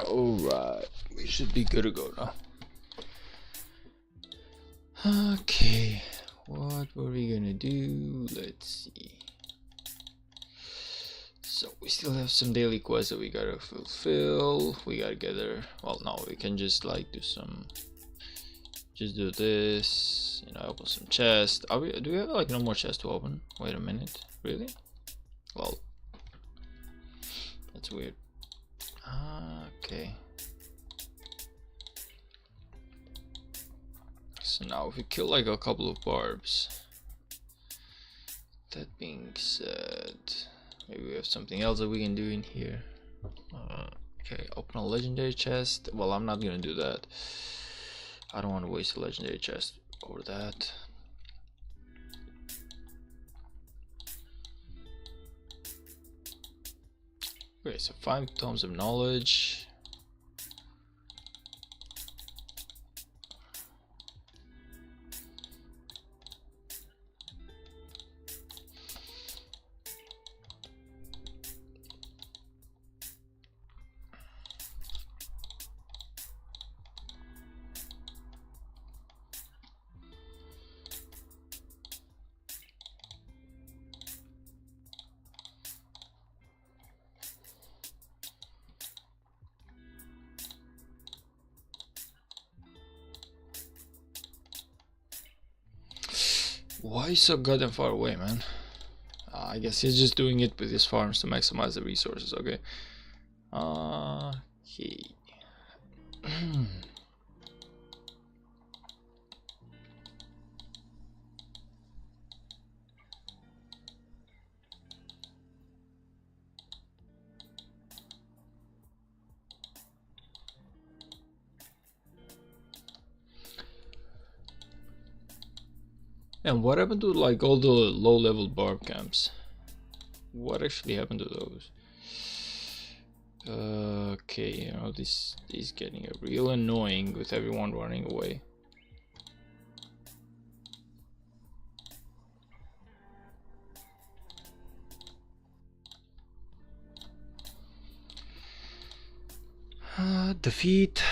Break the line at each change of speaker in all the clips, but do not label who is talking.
Alright, we should be good to go now. Okay, what were we gonna do? Let's see. So we still have some daily quests that we gotta fulfill. We gotta gather. Well, no, we can just like do some. Just do this. You know, open some chests. Are we? Do we have like no more chests to open? Wait a minute. Really? Well, that's weird. Okay. So now if we kill like a couple of barbs. That being said, maybe we have something else that we can do in here. Okay, open a legendary chest. Well, I'm not gonna do that. I don't want to waste a legendary chest over that. Okay, so 5 tomes of knowledge. Why so goddamn far away, man? I guess he's just doing it with his farms to maximize the resources. Okay. Okay. And what happened to like all the low-level barb camps? What actually happened to those? Okay, you know, this is getting real annoying with everyone running away. Defeat.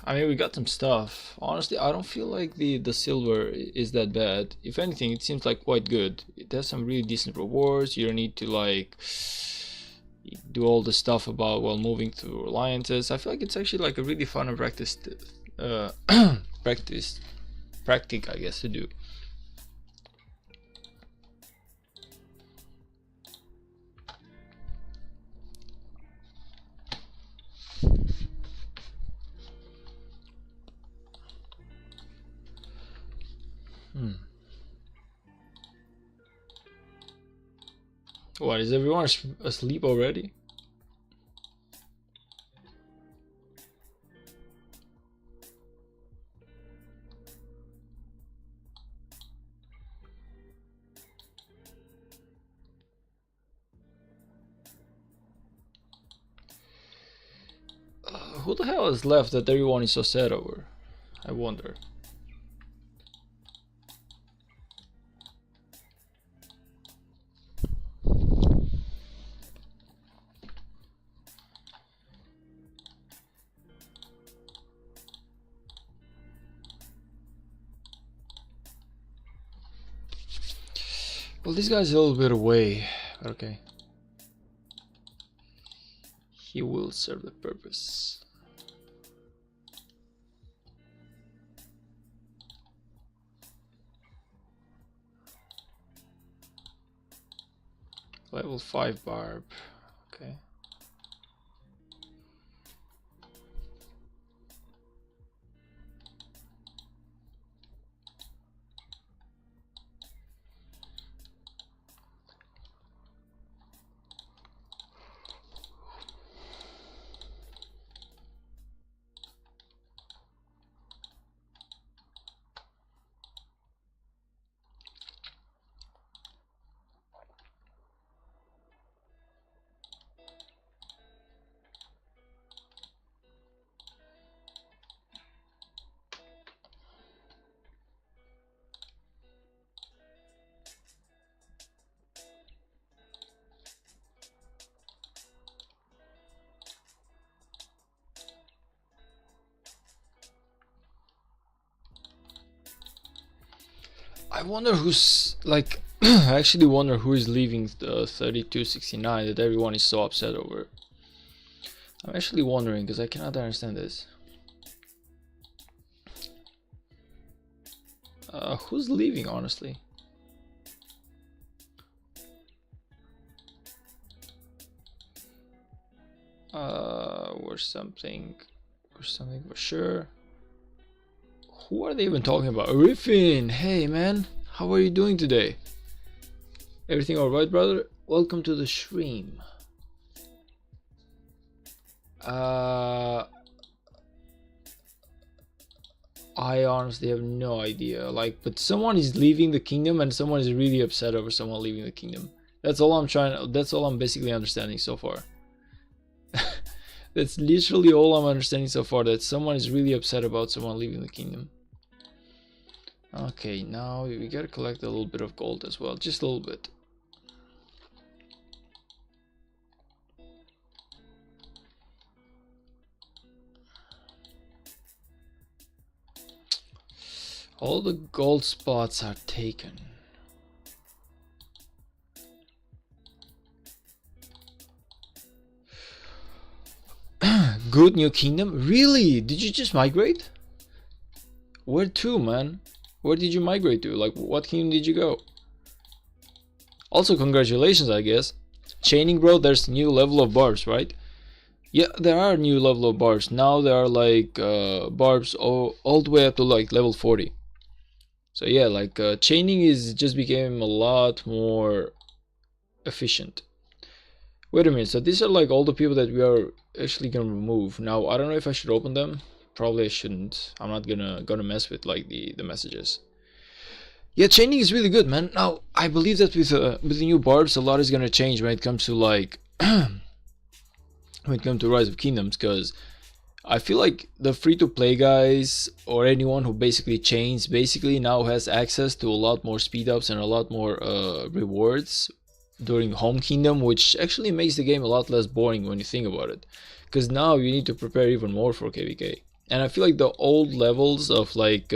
I mean, we got some stuff. Honestly, I don't feel like the silver is that bad. If anything, it seems like quite good. It has some really decent rewards. You don't need to like do all the stuff about while moving through alliances. I feel like it's actually like a really fun and practiced practic, I guess, to do. What, is everyone asleep already? Who the hell is left that everyone is so sad over? I wonder. Well, this guy's a little bit away, but okay. He will serve the purpose. Level 5 barb. Okay. I wonder who's like I actually wonder who is leaving the 3269 that everyone is so upset over. I'm actually wondering because I cannot understand this. Who's leaving, honestly? Or something for sure. Who are they even talking about? Riffin! Hey man, how are you doing today? Everything alright, brother? Welcome to the stream. I honestly have no idea. Like, but someone is leaving the kingdom and someone is really upset over someone leaving the kingdom. That's all I'm basically understanding so far. That's literally all I'm understanding so far, that someone is really upset about someone leaving the kingdom. Okay, now we gotta collect a little bit of gold as well, just a little bit. All the gold spots are taken. Good new kingdom? Really? Did you just migrate? Where to, man? Where did you migrate to? Like, what kingdom did you go? Also, congratulations, I guess. Chaining, bro, there's new level of barbs, right? Yeah, there are new level of barbs. Now there are like barbs all the way up to like level 40. So yeah, like chaining is just became a lot more efficient. Wait a minute, so these are like all the people that we are actually gonna remove. Now I don't know if I should open them. Probably I shouldn't. I'm not gonna mess with like the messages. Yeah, chaining is really good, man. Now I believe that with the new barbs, a lot is gonna change when it comes to like when it comes to Rise of Kingdoms, because I feel like the free-to-play guys or anyone who basically chains basically now has access to a lot more speed ups and a lot more rewards during home kingdom, which actually makes the game a lot less boring when you think about it, because now you need to prepare even more for KVK. And I feel like the old levels of like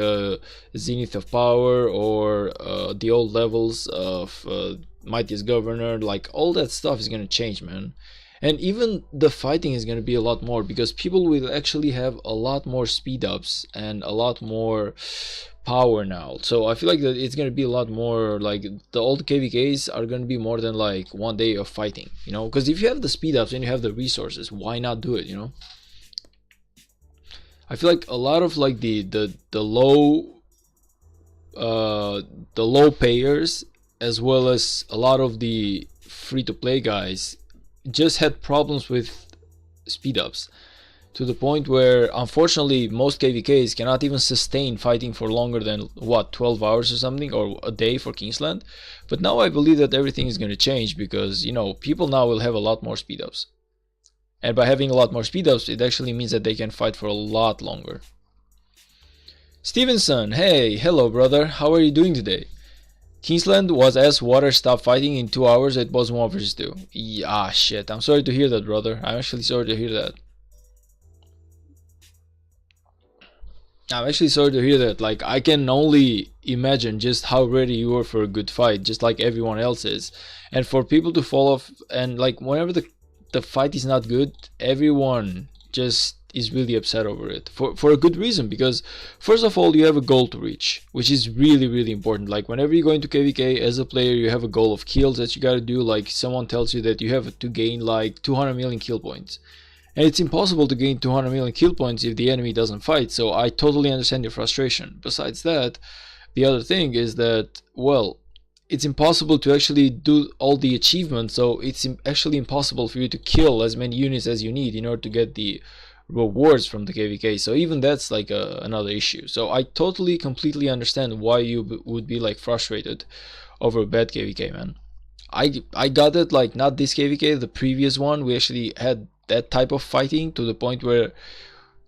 Zenith of Power or the old levels of Mightiest Governor, like all that stuff is gonna change, man. And even the fighting is going to be a lot more, because people will actually have a lot more speed ups and a lot more power now. So I feel like that it's going to be a lot more like the old KVKs are going to be more than like one day of fighting, you know, because if you have the speed ups and you have the resources, why not do it, you know? I feel like a lot of like the low payers, as well as a lot of the free to play guys, just had problems with speed ups, to the point where unfortunately most KVKs cannot even sustain fighting for longer than what, 12 hours or something, or a day for Kingsland. But now I believe that everything is going to change, because you know, people now will have a lot more speed ups, and by having a lot more speed ups, it actually means that they can fight for a lot longer. Stevenson, hey, hello brother, how are you doing today? Kingsland was as water stopped fighting in 2 hours. It was 1 versus 2. Yeah, shit. I'm sorry to hear that, brother. I'm actually sorry to hear that. Like, I can only imagine just how ready you were for a good fight, just like everyone else is. And for people to fall off, and like whenever the fight is not good, everyone just is really upset over it, for a good reason, because first of all, you have a goal to reach, which is really important. Like whenever you go into KVK as a player, you have a goal of kills that you gotta do. Like someone tells you that you have to gain like 200 million kill points, and it's impossible to gain 200 million kill points if the enemy doesn't fight. So I totally understand your frustration. Besides that, the other thing is that, well, it's impossible to actually do all the achievements, so it's actually impossible for you to kill as many units as you need in order to get the rewards from the KVK. So even that's like another issue. So I totally completely understand why you would be like frustrated over a bad KVK, man. I got it, like not this KVK, the previous one. We actually had that type of fighting to the point where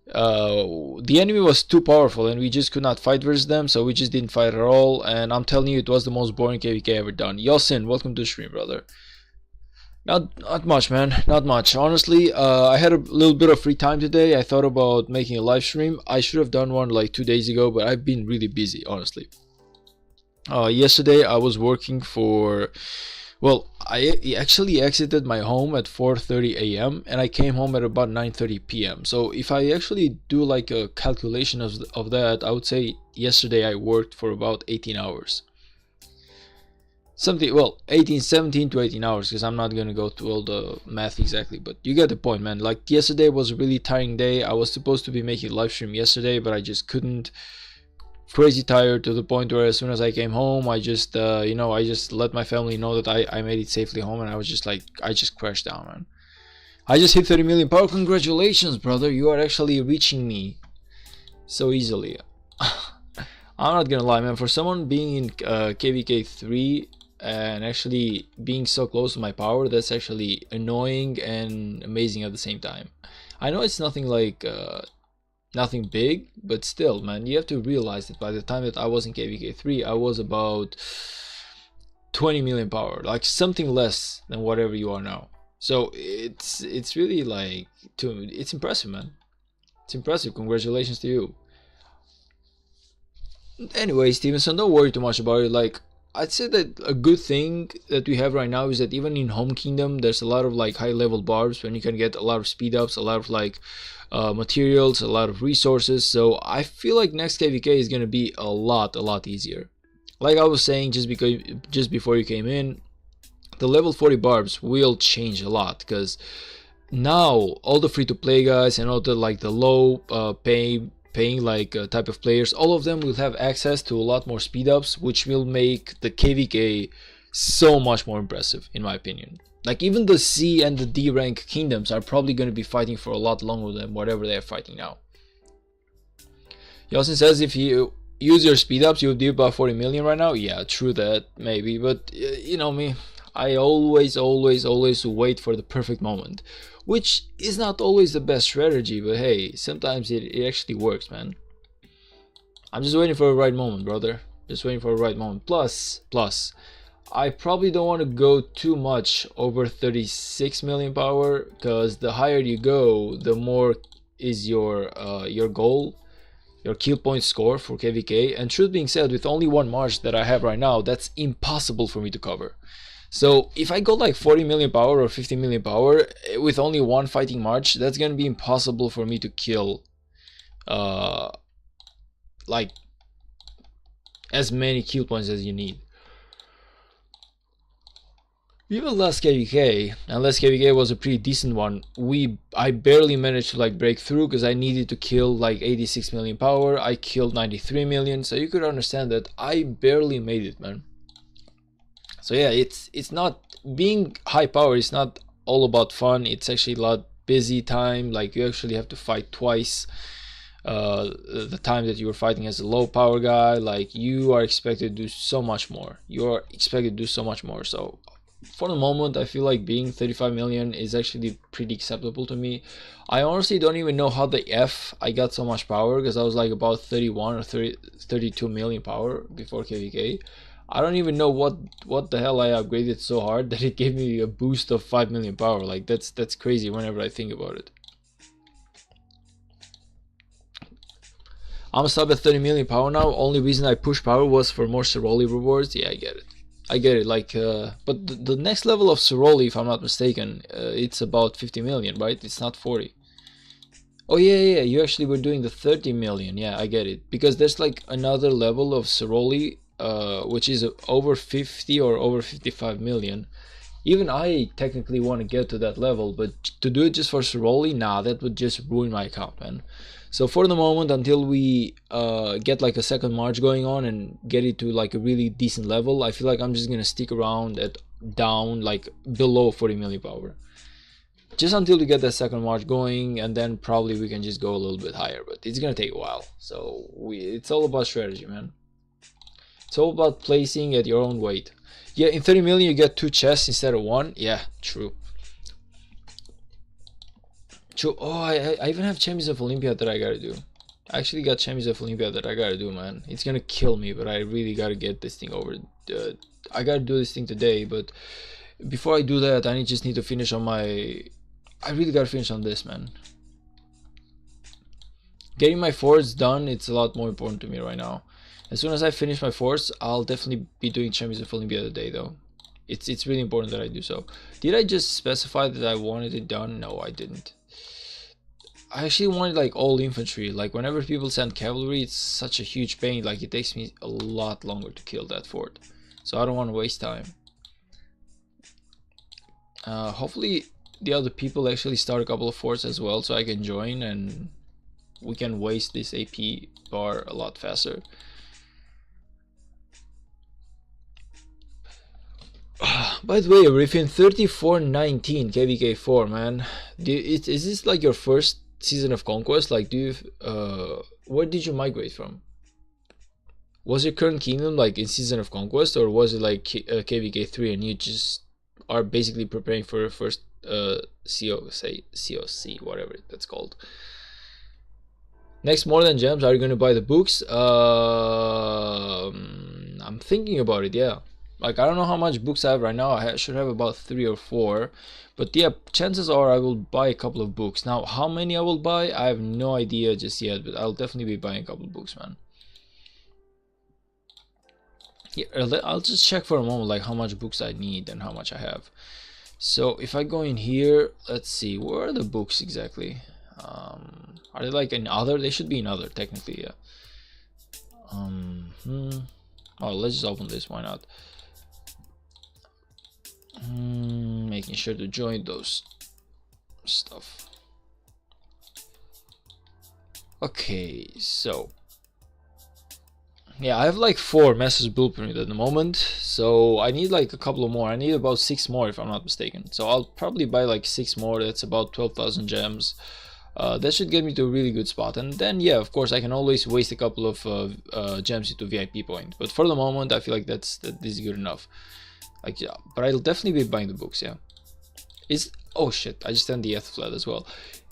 the enemy was too powerful and we just could not fight versus them, so we just didn't fight at all. And I'm telling you, it was the most boring KVK ever done. Yosin, welcome to the stream, brother. Not much, man. Not much. Honestly, I had a little bit of free time today. I thought about making a live stream. I should have done one like 2 days ago, but I've been really busy, honestly. Yesterday I was working for, well, I actually exited my home at 4:30 a.m. and I came home at about 9:30 p.m. So if I actually do like a calculation of that, I would say yesterday I worked for about 18 hours. Something, well, 18, 17 to 18 hours, because I'm not gonna go through all the math exactly, but you get the point, man. Like, yesterday was a really tiring day. I was supposed to be making a live stream yesterday, but I just couldn't. Crazy tired to the point where as soon as I came home, I just I just let my family know that I made it safely home, and I was just like, I just crashed down, man. I just hit 30 million power. Congratulations, brother. You are actually reaching me so easily. I'm not gonna lie, man. For someone being in KVK 3 and actually being so close to my power, that's actually annoying and amazing at the same time. I know it's nothing like nothing big, but still, man, you have to realize that by the time that I was in KVK 3, I was about 20 million power, like something less than whatever you are now. So it's really like, it's impressive, man. It's impressive. Congratulations to you. Anyway, Stevenson, don't worry too much about it. Like, I'd say that a good thing that we have right now is that even in Home Kingdom, there's a lot of like high level barbs when you can get a lot of speed ups, a lot of like materials, a lot of resources. So I feel like next KVK is gonna be a lot easier. Like I was saying just before you came in, the level 40 barbs will change a lot, because now all the free-to-play guys and all the like the low paying like type of players, all of them will have access to a lot more speed ups, which will make the KVK so much more impressive, in my opinion. Like, even the C and the D rank kingdoms are probably going to be fighting for a lot longer than whatever they're fighting now. Yosin says if you use your speed ups, you would do about 40 million right now. Yeah, true that, maybe, but you know me, I always wait for the perfect moment, which is not always the best strategy, but hey, sometimes it actually works, man. I'm just waiting for the right moment, brother. Just waiting for the right moment. Plus, I probably don't want to go too much over 36 million power, because the higher you go, the more is your goal, your kill point score for KVK. And truth being said, with only one march that I have right now, that's impossible for me to cover. So if I go like 40 million power or 50 million power with only one fighting march, that's gonna be impossible for me to kill like as many kill points as you need. Even last KVK, and last KVK was a pretty decent one, I barely managed to like break through, because I needed to kill like 86 million power. I killed 93 million, so you could understand that I barely made it, man. So yeah, it's not being high power. It's not all about fun. It's actually a lot busy time. Like, you actually have to fight twice the time that you were fighting as a low power guy. Like, you are expected to do so much more. So for the moment, I feel like being 35 million is actually pretty acceptable to me. I honestly don't even know how the F I got so much power, because I was like about 31 or 32 million power before KVK. I don't even know what the hell I upgraded so hard that it gave me a boost of 5 million power. Like, that's crazy whenever I think about it. I'm a sub at 30 million power now. Only reason I push power was for more Ceroli rewards. Yeah, I get it. Like, but the next level of Ceroli, if I'm not mistaken, it's about 50 million, right? It's not 40. Oh yeah, you actually were doing the 30 million. Yeah, I get it. Because there's like another level of Ceroli, which is over 50 or over 55 million. Even I technically want to get to that level, but to do it just for Ceroli, nah, that would just ruin my account, man. So for the moment, until we get like a second march going on and get it to like a really decent level, I feel like I'm just gonna stick around at down like below 40 million power, just until we get that second march going, and then probably we can just go a little bit higher, but it's gonna take a while. So it's all about strategy, man. It's all about placing at your own weight. Yeah, in 30 million you get 2 chests instead of 1. Yeah, true. Oh, I even have Champions of Olympia that I gotta do. I actually got Champions of Olympia that I gotta do, man. It's gonna kill me, but I really gotta get this thing over. I gotta do this thing today, but before I do that, I just need to finish on my... I really gotta finish on this, man. Getting my forts done, it's a lot more important to me right now. As soon as I finish my forts, I'll definitely be doing Champions of Olympia the day though. It's really important that I do so. Did I just specify that I wanted it done? No, I didn't. I actually wanted like all infantry. Like whenever people send cavalry, it's such a huge pain. Like it takes me a lot longer to kill that fort. So I don't want to waste time. Hopefully the other people actually start a couple of forts as well, so I can join and we can waste this AP bar a lot faster. By the way, within 3419 KVK 4, man, is this like your first season of conquest? Like, do you where did you migrate from? Was your current kingdom like in season of conquest, or was it like KVK 3 and you just are basically preparing for your first COC, whatever that's called? Next, more than gems, are you going to buy the books? I'm thinking about it, yeah. Like, I don't know how much books I have right now. I should have about 3 or 4. But yeah, chances are I will buy a couple of books. Now, how many I will buy, I have no idea just yet. But I'll definitely be buying a couple of books, man. Yeah, I'll just check for a moment, like, how much books I need and how much I have. So, if I go in here, let's see. Where are the books exactly? Are they like in other? They should be in other, technically, yeah. Oh, let's just open this. Why not? Making sure to join those stuff. Okay, so yeah, I have like 4 Master's Blueprint at the moment, so I need like a couple of more. I need about 6 more if I'm not mistaken. So I'll probably buy like 6 more. That's about 12,000 gems. That should get me to a really good spot, and then yeah, of course I can always waste a couple of gems into VIP point. But for the moment, I feel like this is good enough. Like, yeah, but I'll definitely be buying the books, yeah. Oh shit, I just ended the flat as well.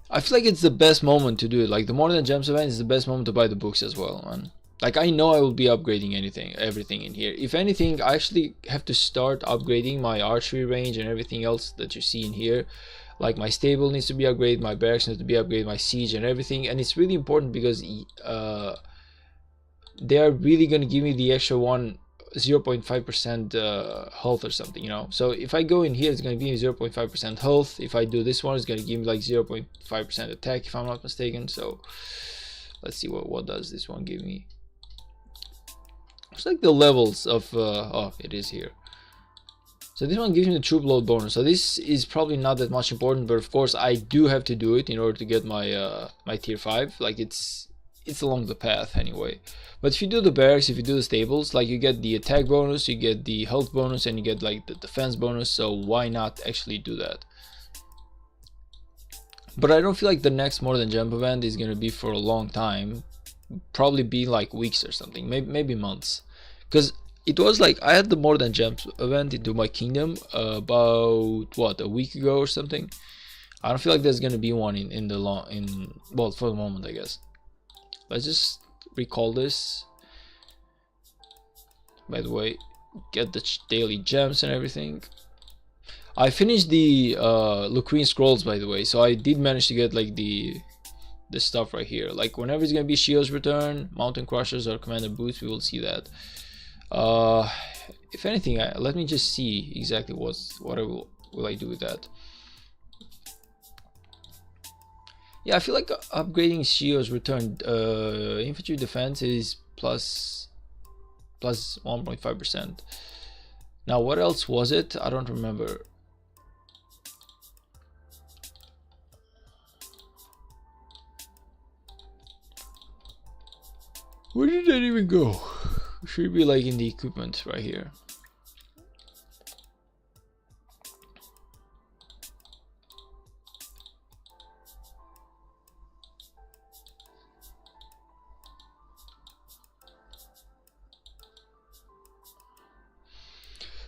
I feel like it's the best moment to do it. Like the More Than Gems event is the best moment to buy the books as well, man. Like I know I will be upgrading everything in here. If anything, I actually have to start upgrading my archery range and everything else that you see in here. Like my stable needs to be upgraded, my barracks needs to be upgraded, my siege and everything. And it's really important because they are really gonna give me the extra 0.5% health or something, you know. So if I go in here, it's going to give me 0.5% health. If I do this one, it's going to give me like 0.5% attack, if I'm not mistaken. So let's see what does this one give me. It's like the levels of oh, it is here. So this one gives me the troop load bonus. So this is probably not that much important, but of course I do have to do it in order to get my my tier 5. Like it's along the path anyway. But if you do the barracks, if you do the stables, like you get the attack bonus, you get the health bonus, and you get like the defense bonus. So why not actually do that? But I don't feel like the next More Than Gem event is gonna be for a long time. Probably be like weeks or something, maybe months. Because it was like I had the More Than Gems event into my kingdom about what, a week ago or something. I don't feel like there's gonna be one well, for the moment, I guess. Let's just recall this. By the way, get the daily gems and everything. I finished the Lucrine scrolls, by the way, so I did manage to get like the stuff right here. Like whenever it's gonna be Shio's return, Mountain Crushers or Commander Boots, we will see that. If anything, let me just see exactly what will I do with that. Yeah, I feel like upgrading Shio's return infantry defense is plus 1.5%. Now what else was it? I don't remember. Where did that even go? Should be like in the equipment right here.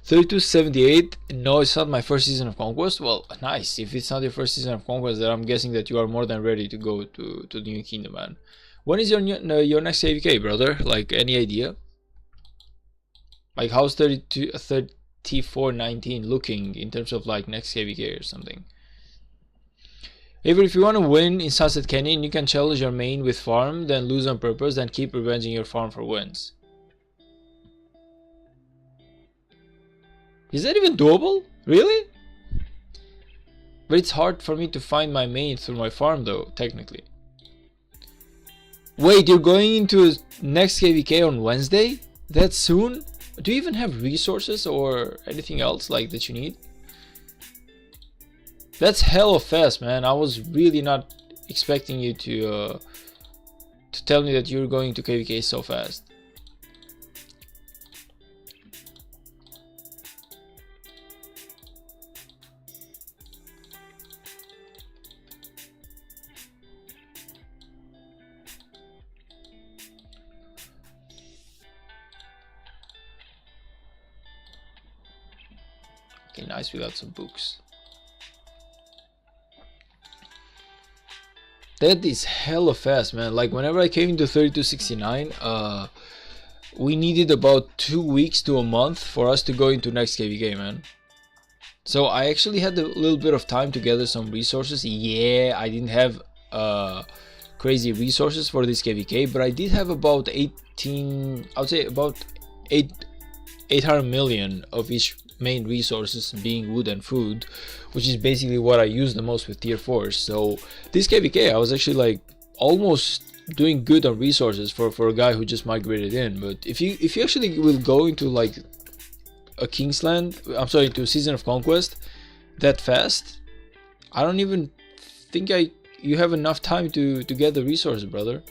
$32.78. No, it's not my first season of Conquest. Well, nice. If it's not your first season of Conquest, then I'm guessing that you are more than ready to go to the New Kingdom, man. When is your next KVK, brother? Like, any idea? Like, how's 34.19 looking in terms of like next KVK or something? Avery, if you want to win in Sunset Canyon, you can challenge your main with farm, then lose on purpose, then keep revenging your farm for wins. Is that even doable? Really? But it's hard for me to find my main through my farm though, technically. Wait, you're going into next KVK on Wednesday? That soon? Do you even have resources or anything else like that you need? That's hella fast, man. I was really not expecting you to tell me that you're going to KVK so fast. Okay, nice, we got some books. That is hella fast, man. Like whenever I came into 3269, we needed about 2 weeks to a month for us to go into next KVK, man. So I actually had a little bit of time to gather some resources. Yeah, I didn't have crazy resources for this KVK, but I did have about 18, I would say about 800 million of each main resources, being wood and food, which is basically what I use the most with tier 4s. So this KVK I was actually like almost doing good on resources for a guy who just migrated in. But if you actually will go into like a Kingsland, I'm sorry, to Season of Conquest that fast, I don't even think you have enough time to get the resources, brother.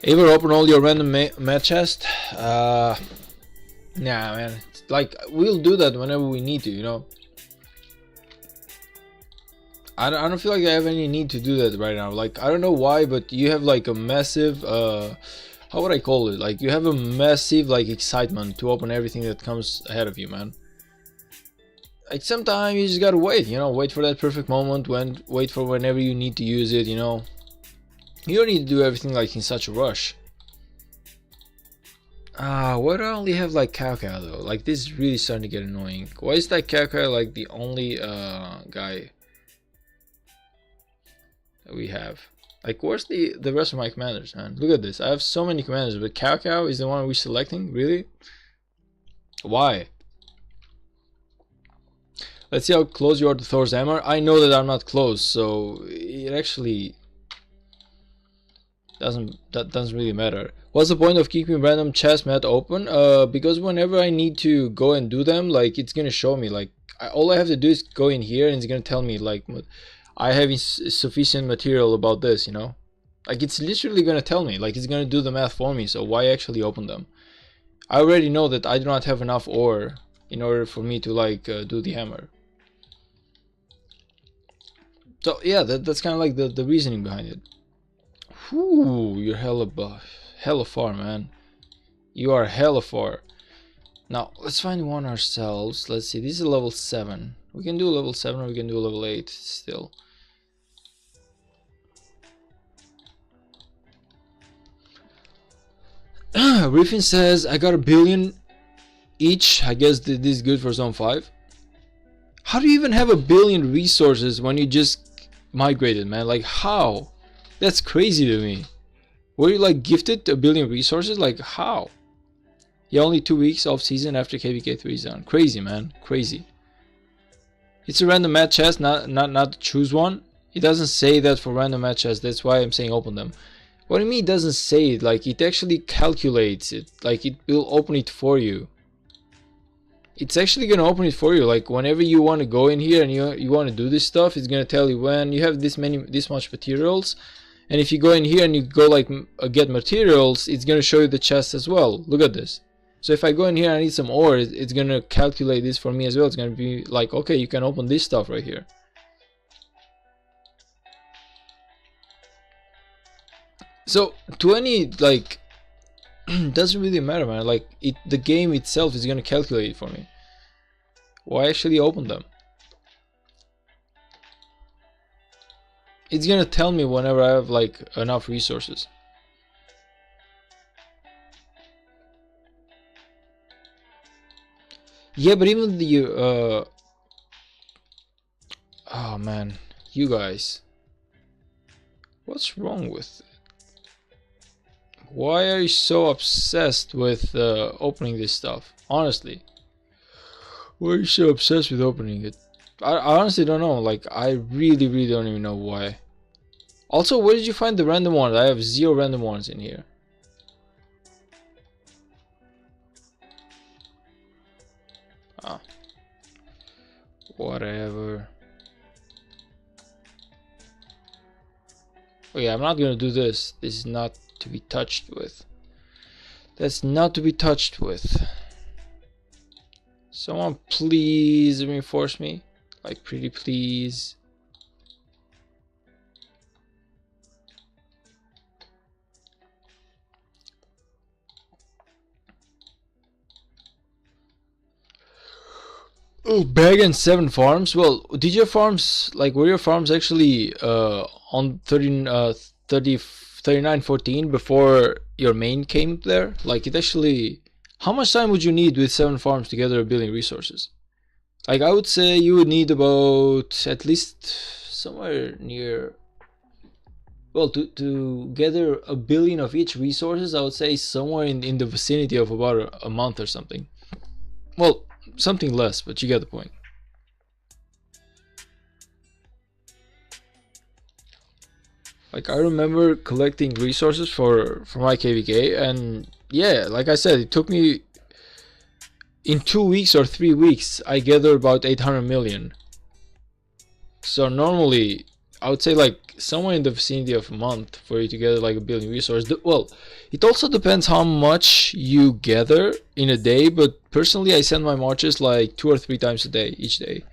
Ever open all your random mat chest? Nah, man. Like, we'll do that whenever we need to, you know. I don't feel like I have any need to do that right now. Like, I don't know why, but you have like a massive, how would I call it? Like, you have a massive like excitement to open everything that comes ahead of you, man. Like, sometimes you just gotta wait, you know, wait for that perfect moment, wait for whenever you need to use it, you know. You don't need to do everything like in such a rush. Why do I only have like KVK though? Like, this is really starting to get annoying. Why is that KVK like the only guy that we have? Like, where's the rest of my commanders, man? Look at this. I have so many commanders, but KVK is the one we're selecting? Really? Why? Let's see how close you are to Thor's hammer. I know that I'm not close, so it actually doesn't really matter. What's the point of keeping random chest mat open? Because whenever I need to go and do them, like, it's gonna show me, like, all I have to do is go in here and it's gonna tell me like I have sufficient material about this, you know. Like, it's literally gonna tell me, like, it's gonna do the math for me. So why actually open them? I already know that I do not have enough ore in order for me to like do the hammer. So yeah, that's kind of like the reasoning behind it. Whew, you're hella far, man. You are hella far. Now let's find one ourselves. Let's see, this is level 7. We can do level 7 or we can do level 8 still. Riffin says I got 1 billion each. I guess this is good for zone 5. How do you even have 1 billion resources when you just migrated, man? Like, how? That's crazy to me. Were you like gifted 1 billion resources? Like, how? Yeah, only 2 weeks off season after KVK 3 is done. Crazy, man. Crazy. It's a random match chest, not to choose one. It doesn't say that for random match chest. That's why I'm saying open them. What do you mean it doesn't say it? Like, it actually calculates it. Like, it will open it for you. It's actually gonna open it for you. Like, whenever you want to go in here and you want to do this stuff, it's gonna tell you when you have this much materials. And if you go in here and you go like get materials, it's gonna show you the chest as well. Look at this. So if I go in here and I need some ore, it's gonna calculate this for me as well. It's gonna be like, okay, you can open this stuff right here. So to any like doesn't really matter, man. Like, the game itself is gonna calculate it for me. Why actually open them? It's gonna tell me whenever I have like enough resources. Yeah, but even the oh man, you guys, what's wrong with it? Why are you so obsessed with opening this stuff? Honestly, why are you so obsessed with opening it? I honestly don't know. Like, I really don't even know why. Also, where did you find the random ones? I have 0 random ones in here. Ah, whatever. Oh yeah, I'm not gonna do this. This is not to be touched with. That's not to be touched with. Someone please reinforce me. Like, pretty please. Oh, bag and 7 farms. Well, did your farms, like, were your farms actually on 3914 before your main came there? Like, it actually, how much time would you need with 7 farms to gather a billion resources? Like, I would say you would need about at least somewhere near, well, to gather a billion of each resources, I would say somewhere in the vicinity of about a month or something. Well, something less, but you get the point. Like, I remember collecting resources for my KVK, and yeah, like I said, it took me in 2 weeks or 3 weeks I gathered about 800 million. So normally I would say like somewhere in the vicinity of a month for you to gather like a billion resources. Well, it also depends how much you gather in a day, but personally I send my marches like 2 or 3 times a day, each day,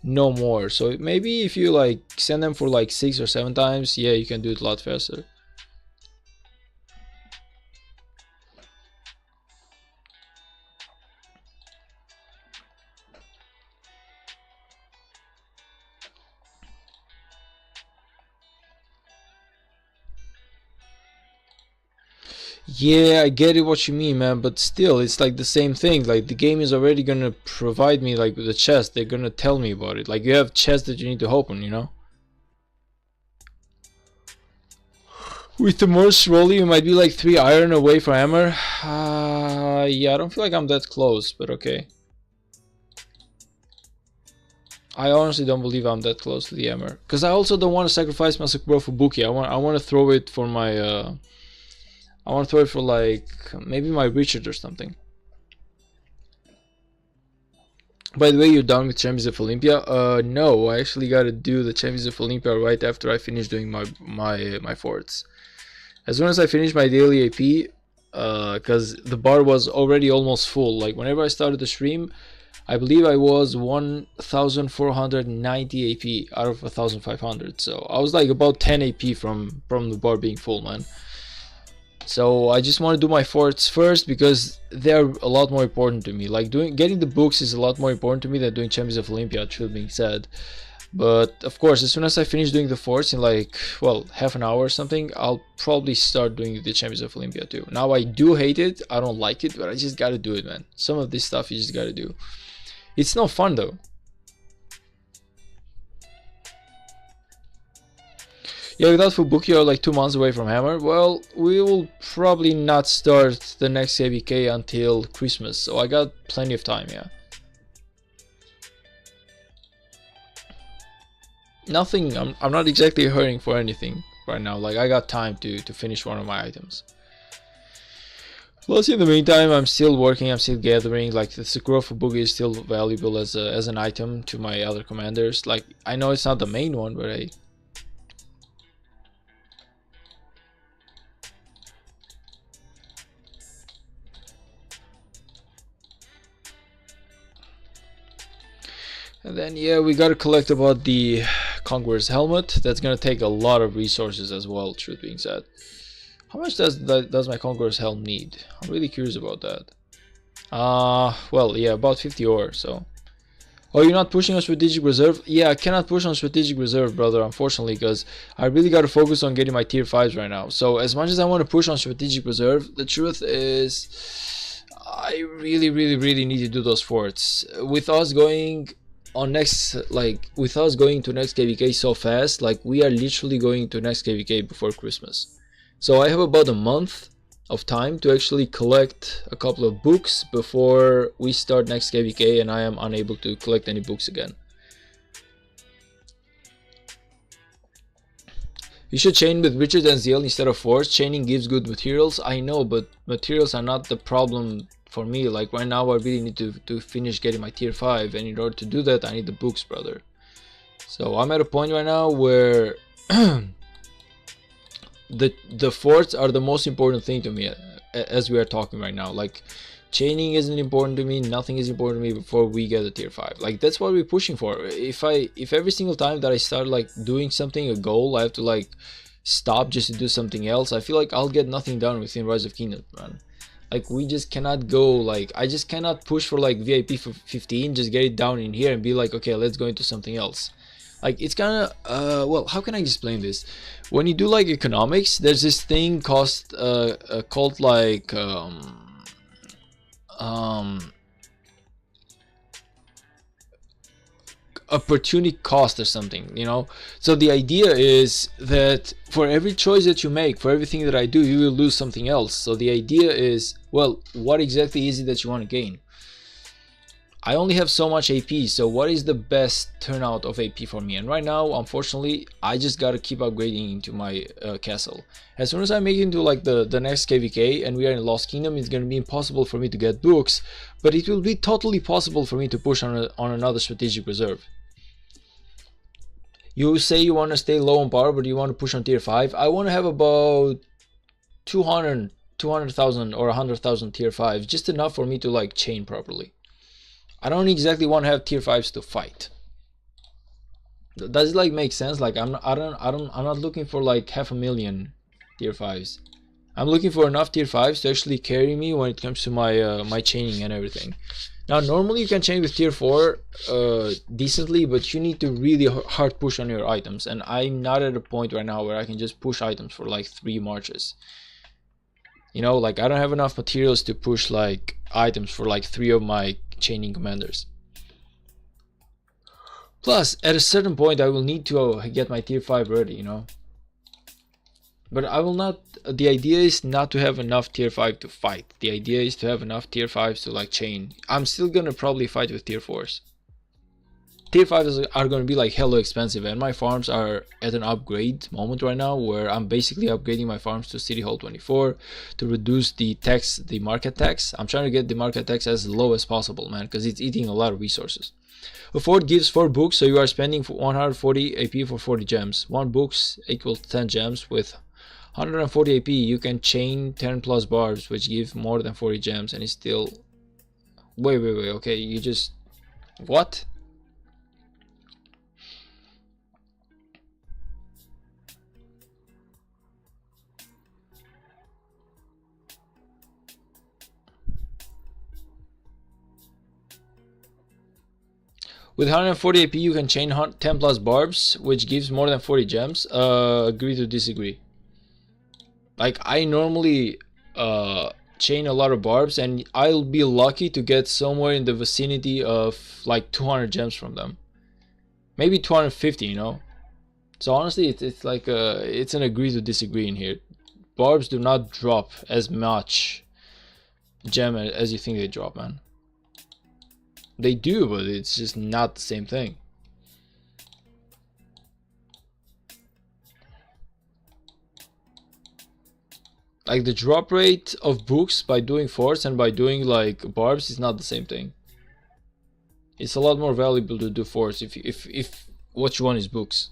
no more. So maybe if you like send them for like 6 or 7 times, yeah, you can do it a lot faster. Yeah, I get it what you mean, man, but still, it's like the same thing. Like, the game is already gonna provide me like with a chest. They're gonna tell me about it. Like, you have chests that you need to open, you know? With the most rolling, you might be like 3 iron away from hammer. Yeah, I don't feel like I'm that close, but okay. I honestly don't believe I'm that close to the hammer, because I also don't want to sacrifice my Sakura Fubuki. I want to throw it for my I want to throw it for like maybe my Richard or something. By the way, you're done with Champions of Olympia? No, I actually gotta do the Champions of Olympia right after I finish doing my forts. As soon as I finish my daily AP, because the bar was already almost full. Like, whenever I started the stream, I believe I was 1490 AP out of 1500. So I was like about 10 AP from the bar being full, man. So I just want to do my forts first because they're a lot more important to me. Like, getting the books is a lot more important to me than doing Champions of Olympia, truth being said. But of course, as soon as I finish doing the forts in like, well, half an hour or something, I'll probably start doing the Champions of Olympia too. Now, I do hate it, I don't like it, but I just gotta do it, man. Some of this stuff you just gotta do. It's no fun though. Yeah, without Fubuki, you're like 2 months away from Hammer. Well, we will probably not start the next KVK until Christmas, so I got plenty of time, yeah. Nothing, I'm not exactly hurrying for anything right now. Like, I got time to finish one of my items. Plus, in the meantime, I'm still working, I'm still gathering. Like, the Sakura Fubuki is still valuable as an item to my other commanders. Like, I know it's not the main one, but hey. And then, yeah, we gotta collect about the Conqueror's Helmet. That's gonna take a lot of resources as well, truth being said. How much does my Conqueror's Helm need? I'm really curious about that. Well, yeah, about 50 ore, so Oh, you're not pushing on strategic reserve? Yeah, I cannot push on strategic reserve, brother, unfortunately, because I really got to focus on getting my tier 5s right now. So as much as I want to push on strategic reserve, the truth is I really need to do those forts. With us going on next, like, with us going to next KVK so fast, like, we are literally going to next KVK before Christmas. So I have about a month of time to actually collect a couple of books before we start next KVK, and I am unable to collect any books again. You should chain with Richard and ZL instead of Force. Chaining gives good materials. I know, but materials are not the problem for me. Like right now I really need to finish getting my tier 5, and in order to do that I need the books, brother. So I'm at a point right now where the forts are the most important thing to me as we are talking right now. Like chaining isn't important to me, nothing is important to me before we get a tier 5. Like that's what we're pushing for. If every single time that I start like doing something, a goal, I have to like stop just to do something else, I feel like I'll get nothing done within Rise of Kingdoms, man. Like we just cannot go, like I just cannot push for like VIP for 15, just get it down in here and be like, okay, let's go into something else. Like it's kind of well, how can I explain this? When you do like economics, there's this thing called like opportunity cost or something, you know. So the idea is that for every choice that you make, for everything that I do, you will lose something else. So the idea is, well, what exactly is it that you want to gain? I only have so much AP, so what is the best turnout of AP for me? And right now, unfortunately, I just gotta keep upgrading into my castle. As soon as I make it into like the next KVK and we are in Lost Kingdom, it's gonna be impossible for me to get books, but it will be totally possible for me to push on another strategic reserve. You say you want to stay low on power, but you want to push on tier 5. I want to have about 200,000 or 100,000 tier 5s, just enough for me to like chain properly. I don't exactly want to have tier 5s to fight. Does it like make sense? Like I'm not looking for like 500,000 tier 5s. I'm looking for enough tier 5s to actually carry me when it comes to my my chaining and everything. Now normally you can chain with tier 4 decently, but you need to really hard push on your items, and I'm not at a point right now where I can just push items for like 3 marches. You know, like I don't have enough materials to push like items for like 3 of my chaining commanders. Plus at a certain point I will need to get my tier 5 ready, you know. But I will not, the idea is not to have enough tier 5 to fight. The idea is to have enough tier 5s to like chain. I'm still gonna probably fight with tier 4s. Tier 5s are gonna be like hella expensive, and my farms are at an upgrade moment right now where I'm basically upgrading my farms to City Hall 24 to reduce the tax, the market tax. I'm trying to get the market tax as low as possible, man, because it's eating a lot of resources. A fort gives 4 books, so you are spending 140 AP for 40 gems. 1 books equals 10 gems. With 140 AP you can chain 10 plus barbs, which give more than 40 gems, and it's still... Wait, okay, you just... What? With 140 AP you can chain 10 plus barbs, which gives more than 40 gems. Agree to disagree. Like I normally chain a lot of barbs, and I'll be lucky to get somewhere in the vicinity of like 200 gems from them. Maybe 250, you know. So honestly it's like it's an agree to disagree in here. Barbs do not drop as much gem as you think they drop, man. They do, but it's just not the same thing. Like the drop rate of books by doing forts and by doing like barbs is not the same thing. It's a lot more valuable to do forts if what you want is books.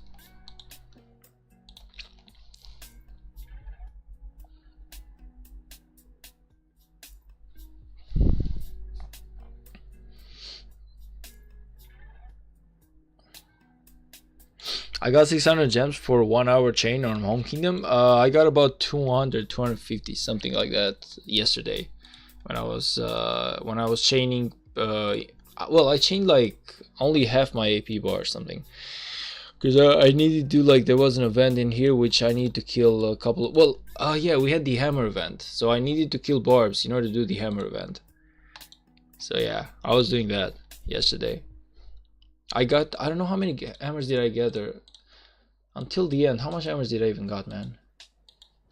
I got 600 gems for 1 hour chain on Home Kingdom. I got about 200, 250, something like that yesterday when I was chaining. well, I chained like only half my AP bar or something, because I needed to, like, there was an event in here which I need to kill a couple of, well, yeah, we had the hammer event, so I needed to kill barbs in order to do the hammer event. So yeah, I was doing that yesterday. I don't know how many hammers did I gather until the end. How much hammers did I even got, man?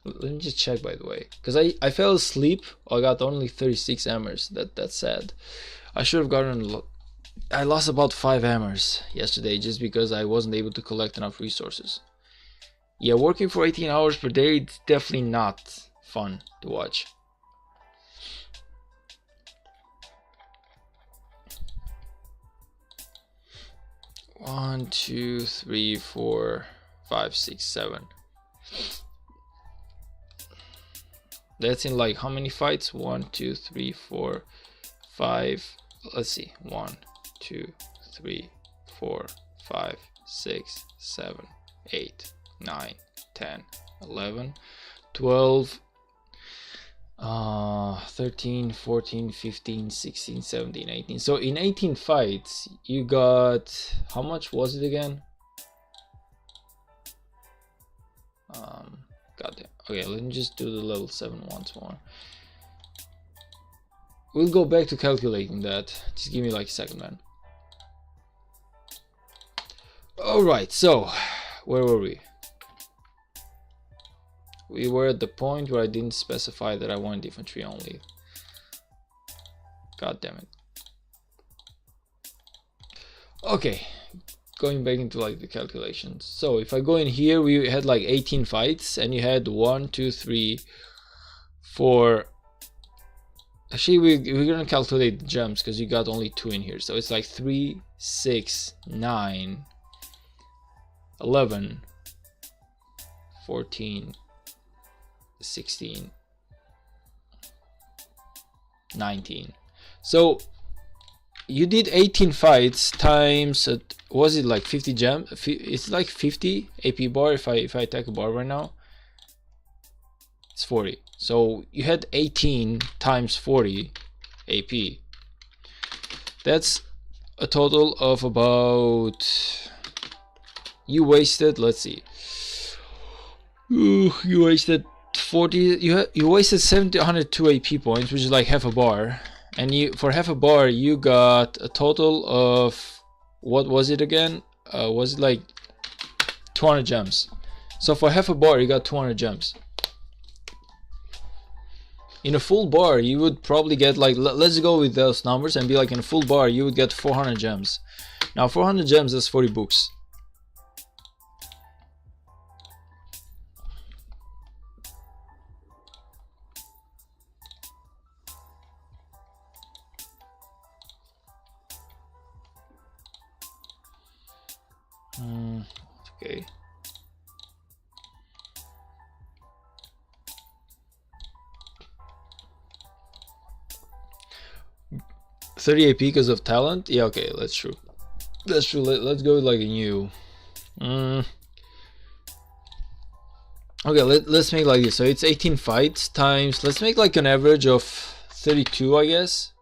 Let me just check, by the way, because I fell asleep. I got only 36 hammers. That's sad. I should have gotten. I lost about 5 hammers yesterday just because I wasn't able to collect enough resources. Yeah, working for 18 hours per day, it's definitely not fun to watch. One, 2, 3, 4, 5, 6, 7. That's in like how many fights? 1, 2, 3, 4, 5. Let's see. 1, 2, 3, 4, 5, 6, 7, 8, 9, 10, 11, 12, 13, 14, 15, 16, 17, 18. So in 18 fights, you got, how much was it again? Goddamn. Okay, let me just do the level 7 once more. We'll go back to calculating that. Just give me like a second, man. Alright, so where were we? We were at the point where I didn't specify that I wanted infantry only. God damn it. Okay, going back into like the calculations. So if I go in here, we had like 18 fights, and you had 1, 2, 3, 4. Actually, we're gonna calculate the gems because you got only 2 in here. So it's like 3, 6, 9, 11, 14, 16, 19. So you did 18 fights times, was it like 50 gem? It's like 50 AP bar. If I attack a bar right now, it's 40. So you had 18 times 40 AP. That's a total of about, you wasted, let's see, you wasted 40, you wasted 702 AP points, which is like half a bar. And you, for half a bar, you got a total of, what was it again? Was it like 200 gems? So for half a bar, you got 200 gems. In a full bar, you would probably get like, let's go with those numbers and be like, in a full bar, you would get 400 gems. Now 400 gems, that's 40 books. Okay. $30 AP because of talent? Yeah, okay, that's true. That's true. Let's go with like a new. Okay, let's make like this. So it's 18 fights times, let's make like an average of 32, I guess.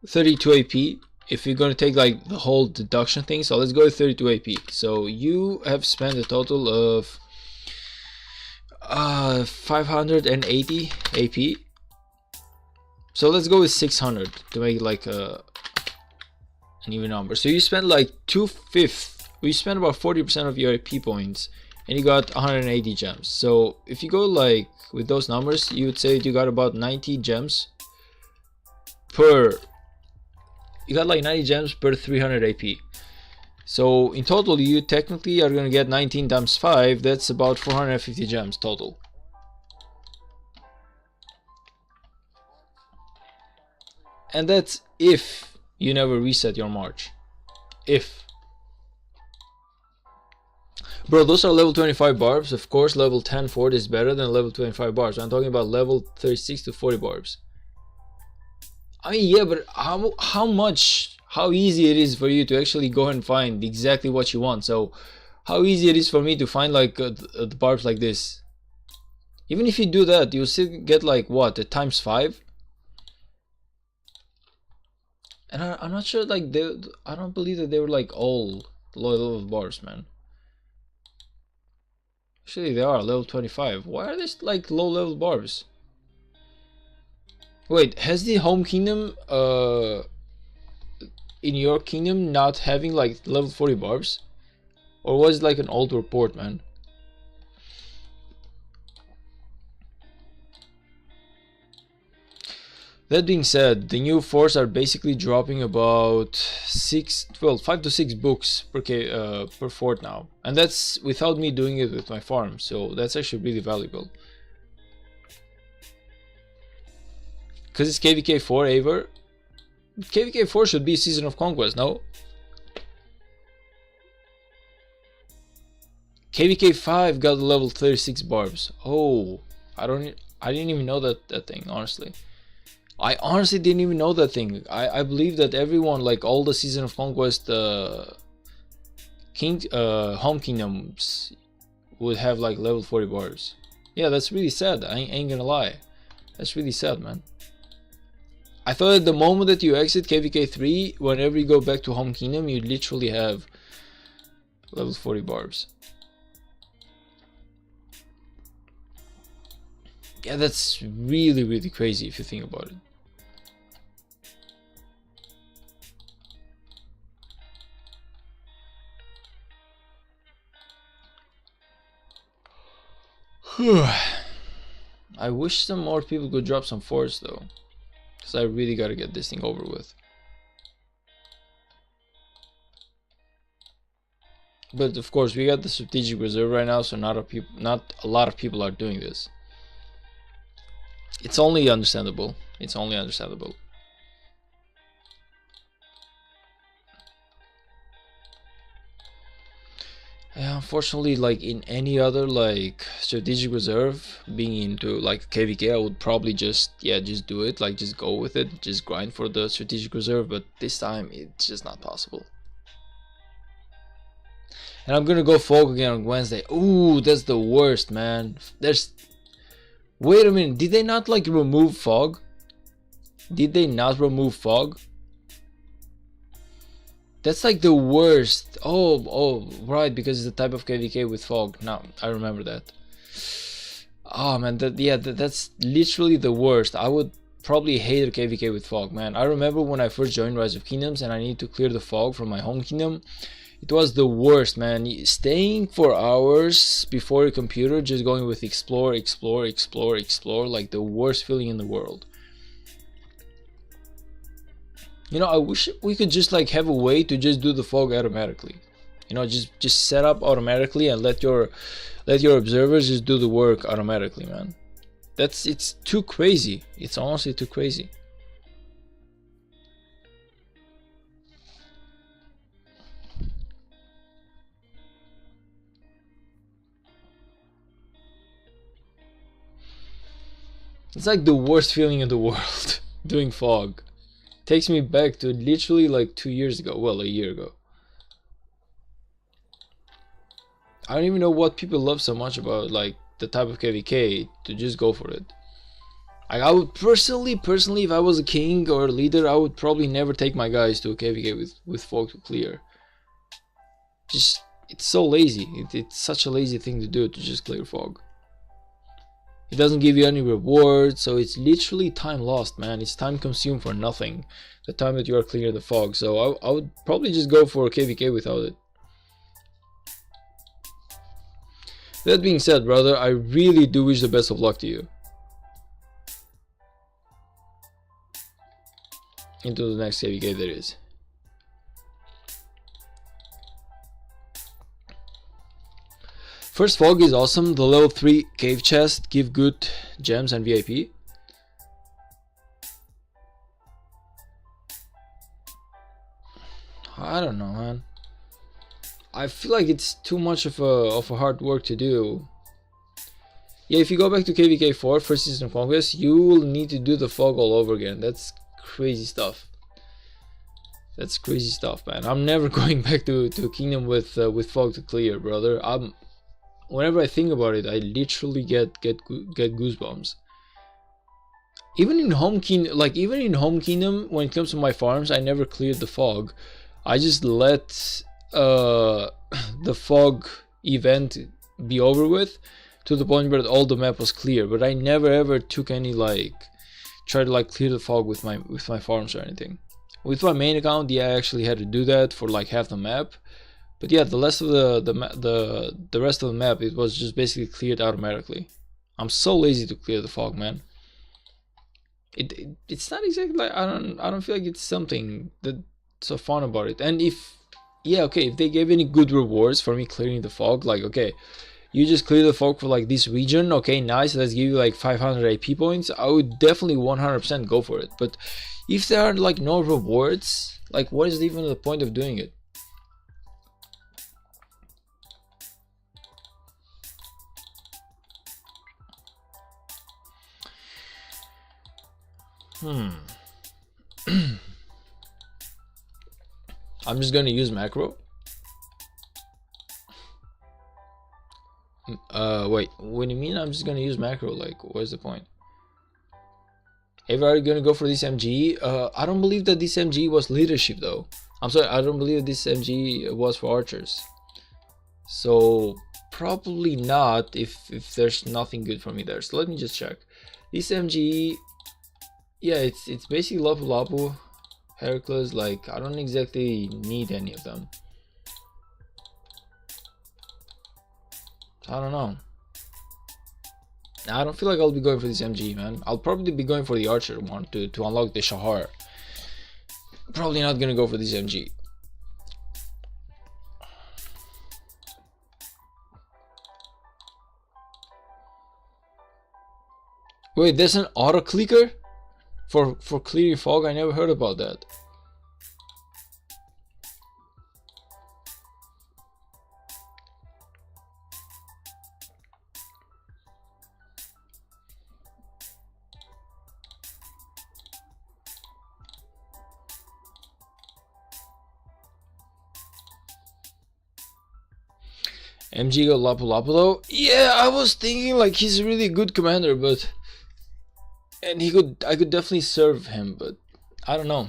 32 AP. If you're going to take like the whole deduction thing, so let's go with 32 AP. So you have spent a total of 580 AP. So let's go with 600 to make it like an even number. So you spent like 2/5. We spent about 40% of your AP points, and you got 180 gems. So if you go like with those numbers, you would say you got about 90 gems per. You got like 90 gems per 300 AP. So in total, you technically are gonna get 19 times 5. That's about 450 gems total. And that's if you never reset your march. If. Bro, those are level 25 barbs. Of course, level 10 fort is better than level 25 barbs. I'm talking about level 36 to 40 barbs. I mean, yeah, but how easy it is for you to actually go and find exactly what you want. So how easy it is for me to find like the barbs like this. Even if you do that, you'll still get like what, a times 5. And I'm not sure, like, I don't believe that they were like all low level barbs, man. Actually, they are level 25. Why are these like low level barbs? Wait, has the home kingdom, in your kingdom not having like level 40 barbs? Or was it like an old report, man? That being said, the new forts are basically dropping about 5 to 6 books per fort now, and that's without me doing it with my farm, so that's actually really valuable. Because it's KVK 4, Aver. KVK 4 should be Season of Conquest, no? KVK 5 got level 36 barbs. Oh, I didn't even know that thing, honestly. I honestly didn't even know that thing. I believe that everyone, like all the Season of Conquest home kingdoms would have like level 40 barbs. Yeah, that's really sad. I ain't gonna lie. That's really sad, man. I thought at the moment that you exit KVK 3, whenever you go back to home kingdom, you literally have level 40 barbs. Yeah, that's really, really crazy if you think about it. I wish some more people could drop some forts though, because I really gotta get this thing over with. But of course, we got the strategic reserve right now, so not a lot of people are doing this. It's only understandable. It's only understandable. Yeah, unfortunately, like in any other like strategic reserve, being into like KVK, I would probably just do it, like just go with it, just grind for the strategic reserve. But this time, it's just not possible. And I'm gonna go Fog again on Wednesday. Ooh, that's the worst, man. Wait a minute, did they not like remove Fog? Did they not remove Fog? That's like the worst. Oh, right, because it's the type of KVK with Fog. Now I remember that. Oh man, that's literally the worst. I would probably hate a KVK with Fog, man. I remember when I first joined Rise of Kingdoms and I needed to clear the fog from my home kingdom. It was the worst, man. Staying for hours before your computer, just going with explore, like the worst feeling in the world. You know, I wish we could just like have a way to just do the fog automatically. You know, just set up automatically and let your observers just do the work automatically, man. It's too crazy. It's honestly too crazy. It's like the worst feeling in the world doing fog. Takes me back to literally like 2 years ago. Well, a year ago. I don't even know what people love so much about like the type of KVK to just go for it. I would personally, if I was a king or a leader, I would probably never take my guys to a KVK with fog to clear. Just, it's so lazy. It's such a lazy thing to do, to just clear fog. It doesn't give you any reward, so it's literally time lost, man. It's time consumed for nothing, the time that you are clearing the fog. So I would probably just go for a KVK without it. That being said, brother, I really do wish the best of luck to you into the next KVK there is. First fog is awesome. The level 3 cave chest give good gems and VIP. I don't know, man. I feel like it's too much of a hard work to do. Yeah, if you go back to KVK 4 first season of Conquest, you will need to do the fog all over again. That's crazy stuff. That's crazy stuff, man. I'm never going back to Kingdom with fog to clear, brother. Whenever I think about it, I literally get goosebumps. even in home kingdom, when it comes to my farms, I never cleared the fog. I just let the fog event be over with to the point where all the map was clear, but I never ever took any like try to like clear the fog with my farms or anything. With my main account, yeah, I actually had to do that for like half the map, but yeah, the rest of the rest of the map, it was just basically cleared automatically. I'm so lazy to clear the fog, man. It's not exactly like I don't feel like it's something that's so fun about it. And if yeah, okay, if they gave any good rewards for me clearing the fog, like okay, you just clear the fog for like this region, okay, nice, let's give you like 500 AP points, I would definitely 100% go for it. But if there are like no rewards, like what is even the point of doing it? I'm just gonna use macro. Wait, what do you mean I'm just gonna use macro? Like, what's the point? Everybody gonna go for this MG? I don't believe that this MG was leadership though. I'm sorry, I don't believe this MG was for archers. So probably not if there's nothing good for me there. So let me just check. This MG, yeah, it's basically Lapu Lapu, Heracles. Like I don't exactly need any of them. I don't know. I don't feel like I'll be going for this MG, man. I'll probably be going for the archer one to unlock the Shahar. Probably not gonna go for this MG. Wait, there's an auto clicker for clearing fog? I never heard about that. MG got Lapu Lapu though? Yeah, I was thinking like he's a really good commander, but and I could definitely serve him, but I don't know.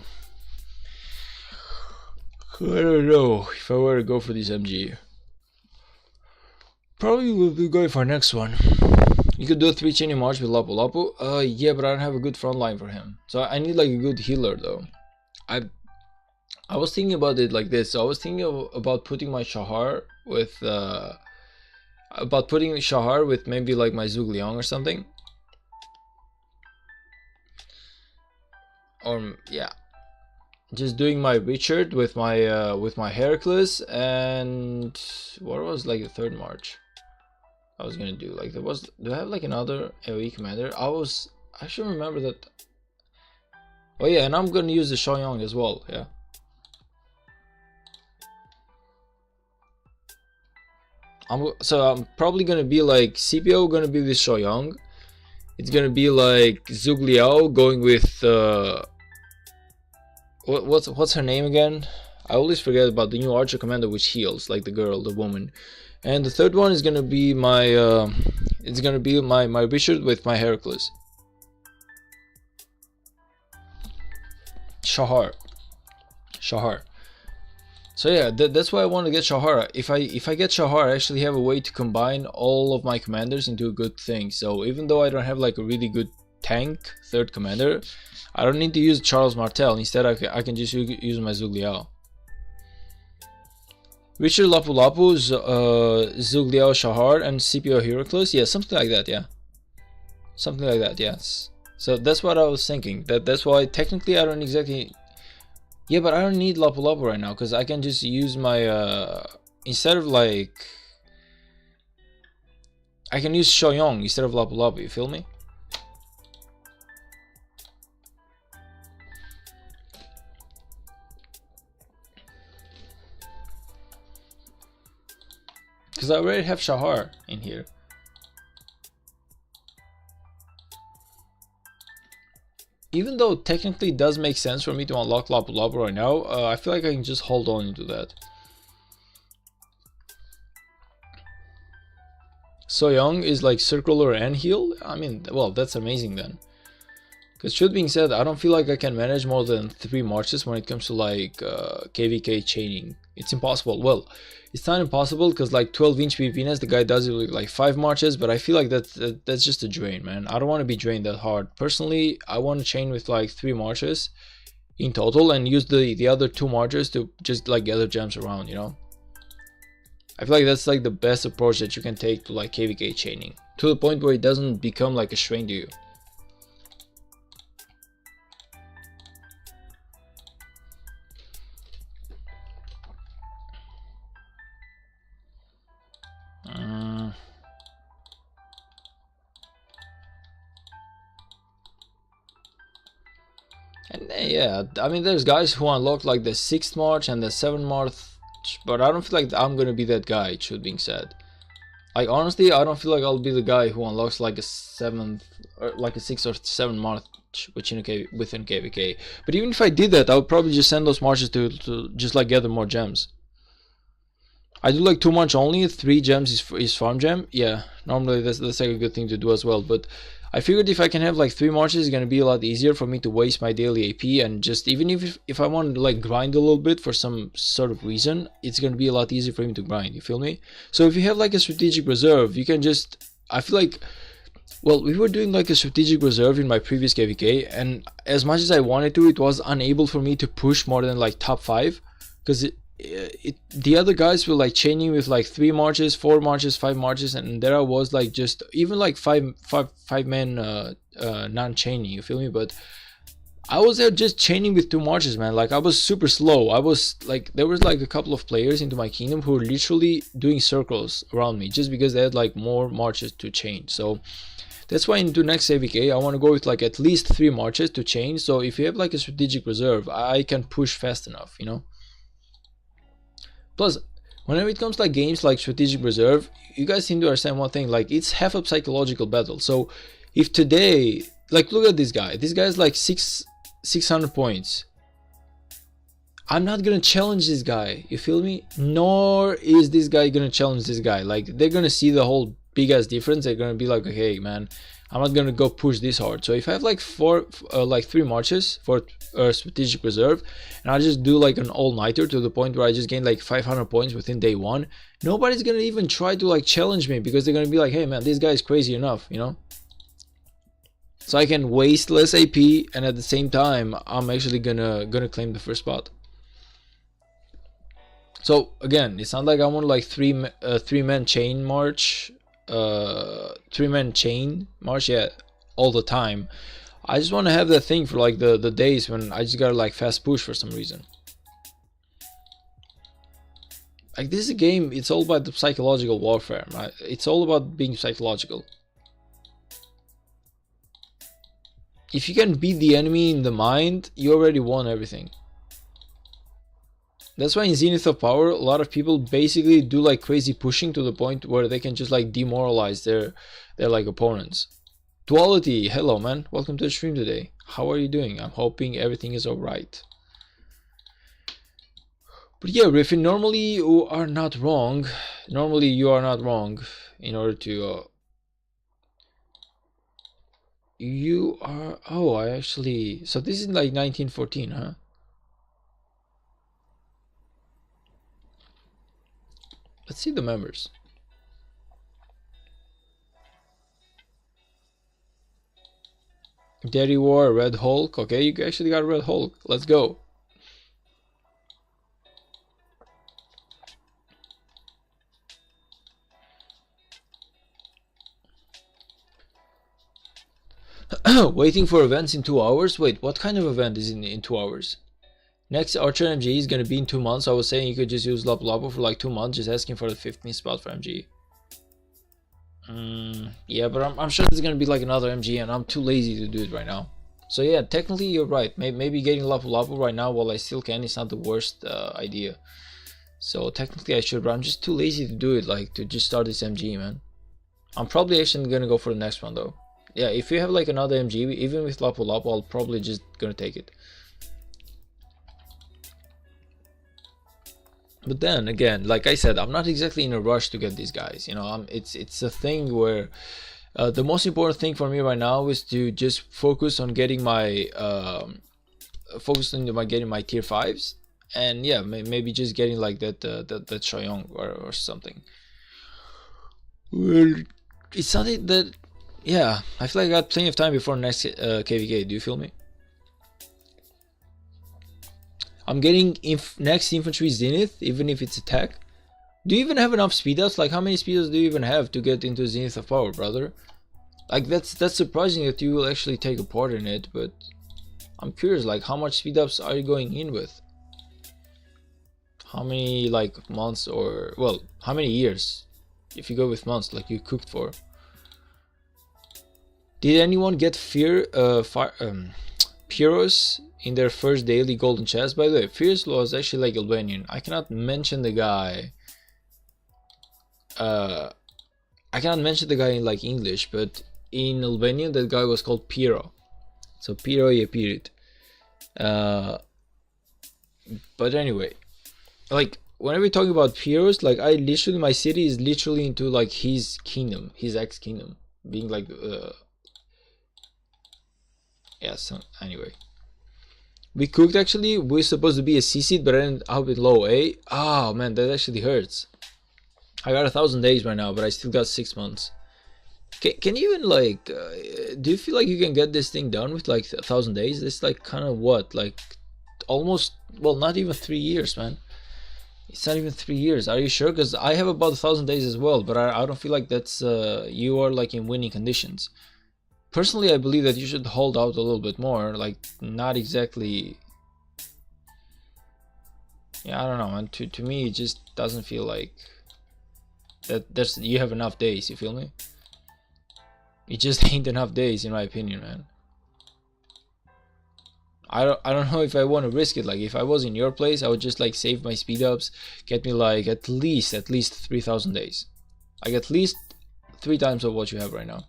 I don't know if I were to go for this MG. Probably will be going for next one. You could do a 3-chain march with Lapu Lapu. Yeah, but I don't have a good front line for him. So I need like a good healer though. I was thinking about it like this. So I was thinking about putting my Shahar with maybe like my Zhuge Liang or something. Or yeah, just doing my Richard with my Heracles. And what was like the third march I was gonna do? Like do I have like another AoE commander? I should remember that. Oh yeah, and I'm gonna use the Xiaoyang as well. Yeah. I'm probably gonna be like CPO gonna be with Xiaoyang. It's gonna be like Zhuge Liao going with what's her name again? I always forget about the new archer commander which heals, like the woman. And the third one is gonna be my my Richard with my Heracles. Shahar. So yeah, that's why I want to get Shahar. If I get Shahar, I actually have a way to combine all of my commanders into a good thing. So even though I don't have like a really good tank third commander, I don't need to use Charles Martel. Instead, I can just use my Zhuge Liao. Richard, Lapu Lapu, Zhuge Liao, Shahar, and CPO Heracles. Yeah, something like that. Yeah, something like that. Yes. So that's what I was thinking. That's why technically I don't exactly. Yeah, but I don't need Lapu Lapu right now because I can just use my instead of like I can use Xiaoyang instead of Lapu Lapu. You feel me? Because I already have Shahar in here. Even though technically it does make sense for me to unlock Lapu Lapu right now, I feel like I can just hold on into that. So Young is like circular and heal? I mean, well, that's amazing then. Because truth being said, I don't feel like I can manage more than 3 marches when it comes to like KVK chaining. It's impossible. Well, it's not impossible because like 12-inch PvPness, the guy does it with like 5 marches, but I feel like that's just a drain, man. I don't want to be drained that hard. Personally, I want to chain with like 3 marches in total and use the other 2 marches to just like gather gems around, you know. I feel like that's like the best approach that you can take to like KVK chaining, to the point where it doesn't become like a strain to you. And yeah, I mean, there's guys who unlock like the 6th march and the 7th march, but I don't feel like I'm gonna be that guy, truth being said. Like, honestly, I don't feel like I'll be the guy who unlocks like a 7th, or like a 6th or 7th march within KVK. But even if I did that, I would probably just send those marches to just like gather more gems. I do like 2 march only, 3 gems is farm gem. Yeah, normally that's like a good thing to do as well, but I figured if I can have like 3 marches, it's gonna be a lot easier for me to waste my daily AP, and just even if I want to like grind a little bit for some sort of reason, it's gonna be a lot easier for me to grind, you feel me? So if you have like a strategic reserve, you can just, I feel like, well, we were doing like a strategic reserve in my previous KVK, and as much as I wanted to, it was unable for me to push more than like top 5, because the other guys were like chaining with like 3 marches, 4 marches, 5 marches, and there I was like just even like five man non-chaining, you feel me? But I was there just chaining with 2 marches, man. Like, I was super slow. I was like, there was like a couple of players into my kingdom who were literally doing circles around me just because they had like more marches to chain. So that's why into next AVK I want to go with like at least 3 marches to chain, so if you have like a strategic reserve, I can push fast enough, you know. Plus, whenever it comes to like games like strategic reserve, you guys need to understand one thing, like, it's half a psychological battle. So if today, like, look at this guy is like 600 points, I'm not gonna challenge this guy, you feel me? Nor is this guy gonna challenge this guy. Like, they're gonna see the whole big ass difference. They're gonna be like, okay, man, I'm not gonna go push this hard. So if I have like 3 marches for strategic reserve, and I just do like an all-nighter to the point where I just gain like 500 points within day 1, nobody's gonna even try to like challenge me, because they're gonna be like, hey man, this guy is crazy enough, you know. So I can waste less AP, and at the same time I'm actually gonna claim the first spot. So again, it's not like I want like 3-man chain march, 3-man chain march, yeah, all the time. I just want to have that thing for like the days when I just gotta like fast push for some reason. Like, this is a game, it's all about the psychological warfare, right? It's all about being psychological. If you can beat the enemy in the mind, you already won everything. That's why in Zenith of Power, a lot of people basically do like crazy pushing to the point where they can just like demoralize their like opponents. Duality, hello man, welcome to the stream today. How are you doing? I'm hoping everything is alright. But yeah, Griffin, normally you are not wrong. Normally you are not wrong in order to... you are... oh, I actually... so this is like 1914, huh? Let's see the members. Daddy War, Red Hulk. Okay, you actually got Red Hulk. Let's go. Waiting for events in 2 hours? Wait, what kind of event is in 2 hours? Next Archer MG is gonna be in 2 months. So I was saying you could just use Lapu Lapu for like 2 months, just asking for the 15th spot for MG. Yeah, but I'm sure there's gonna be like another MG, and I'm too lazy to do it right now. So yeah, technically you're right. Maybe getting Lapu Lapu right now while I still can is not the worst idea. So technically I should, but I'm just too lazy to do it, like to just start this MG, man. I'm probably actually gonna go for the next one though. Yeah, if you have like another MG, even with Lapu Lapu, I'll probably just gonna take it. But then again, like I said, I'm not exactly in a rush to get these guys. You know, it's a thing where The most important thing for me right now is to just focus on getting my getting my tier 5s, and yeah, maybe just getting like that Shoyong or something. Well, it's something that, yeah, I feel like I got plenty of time before next KVK. Do you feel me? I'm getting next infantry zenith, even if it's attack. Do you even have enough speed ups? Like, how many speed ups do you even have to get into zenith of power, brother? Like, that's surprising that you will actually take a part in it, but I'm curious, like, how much speed ups are you going in with? How many, like, months, or, well, how many years? If you go with months, like you cooked for. Did anyone get Pyros in their first daily golden chest? By the way, Fierce was actually like Albanian. I cannot mention the guy. I cannot mention the guy in like English, but in Albanian that guy was called Piro. So Piro Yepirit. But anyway, like whenever we're talking about Piros, like I literally, my city is literally into like his kingdom, his ex kingdom, being like yeah. So anyway, we cooked actually. We're supposed to be a C seed, but I ended up with low A. Oh man, that actually hurts. I got 1,000 days right now, but I still got 6 months. Can you even like, do you feel like you can get this thing done with like 1,000 days? It's like kind of what, like almost, well, not even 3 years, man. It's not even 3 years. Are you sure? Because I have about 1,000 days as well, but I don't feel like that's you are like in winning conditions. Personally, I believe that you should hold out a little bit more. Like not exactly. Yeah, I don't know, man. To me, it just doesn't feel like that. You have enough days. You feel me? It just ain't enough days, in my opinion, man. I don't know if I want to risk it. Like if I was in your place, I would just like save my speed ups, get me like at least 3,000 days, like at least 3 times of what you have right now.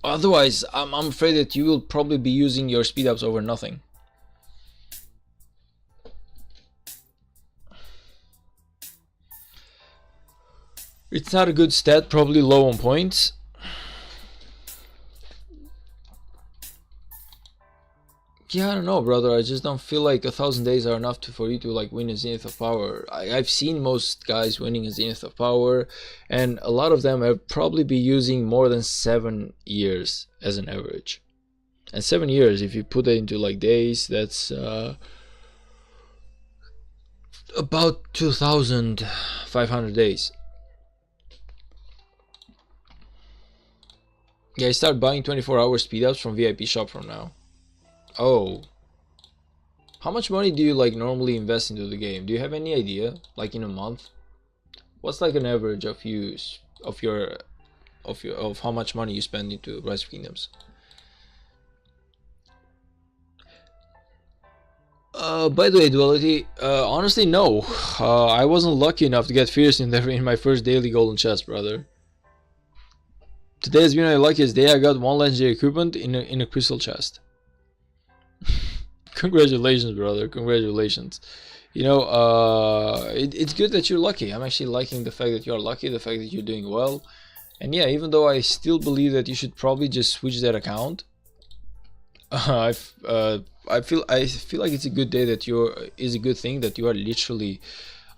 Otherwise, I'm afraid that you will probably be using your speed ups over nothing. It's not a good stat, probably low on points. Yeah, I don't know, brother. I just don't feel like 1,000 days are enough for you to like win a Zenith of Power. I've seen most guys winning a Zenith of Power, and a lot of them have probably be using more than 7 years as an average. And 7 years, if you put it into like days, that's about 2,500 days. Yeah, I start buying 24-hour speed ups from VIP shop from now. Oh. How much money do you like normally invest into the game? Do you have any idea? Like in a month? What's like an average of of how much money you spend into Rise of Kingdoms? By the way, Duality, honestly no. I wasn't lucky enough to get Fierce in my first daily golden chest, brother. Today has been my luckiest day. I got 1 legendary equipment in a crystal chest. Congratulations, brother. Congratulations. You know, it's good that you're lucky. I'm actually liking the fact that you're lucky, the fact that you're doing well. And yeah, even though I still believe that you should probably just switch that account, I feel like it's a good day that is a good thing that you are literally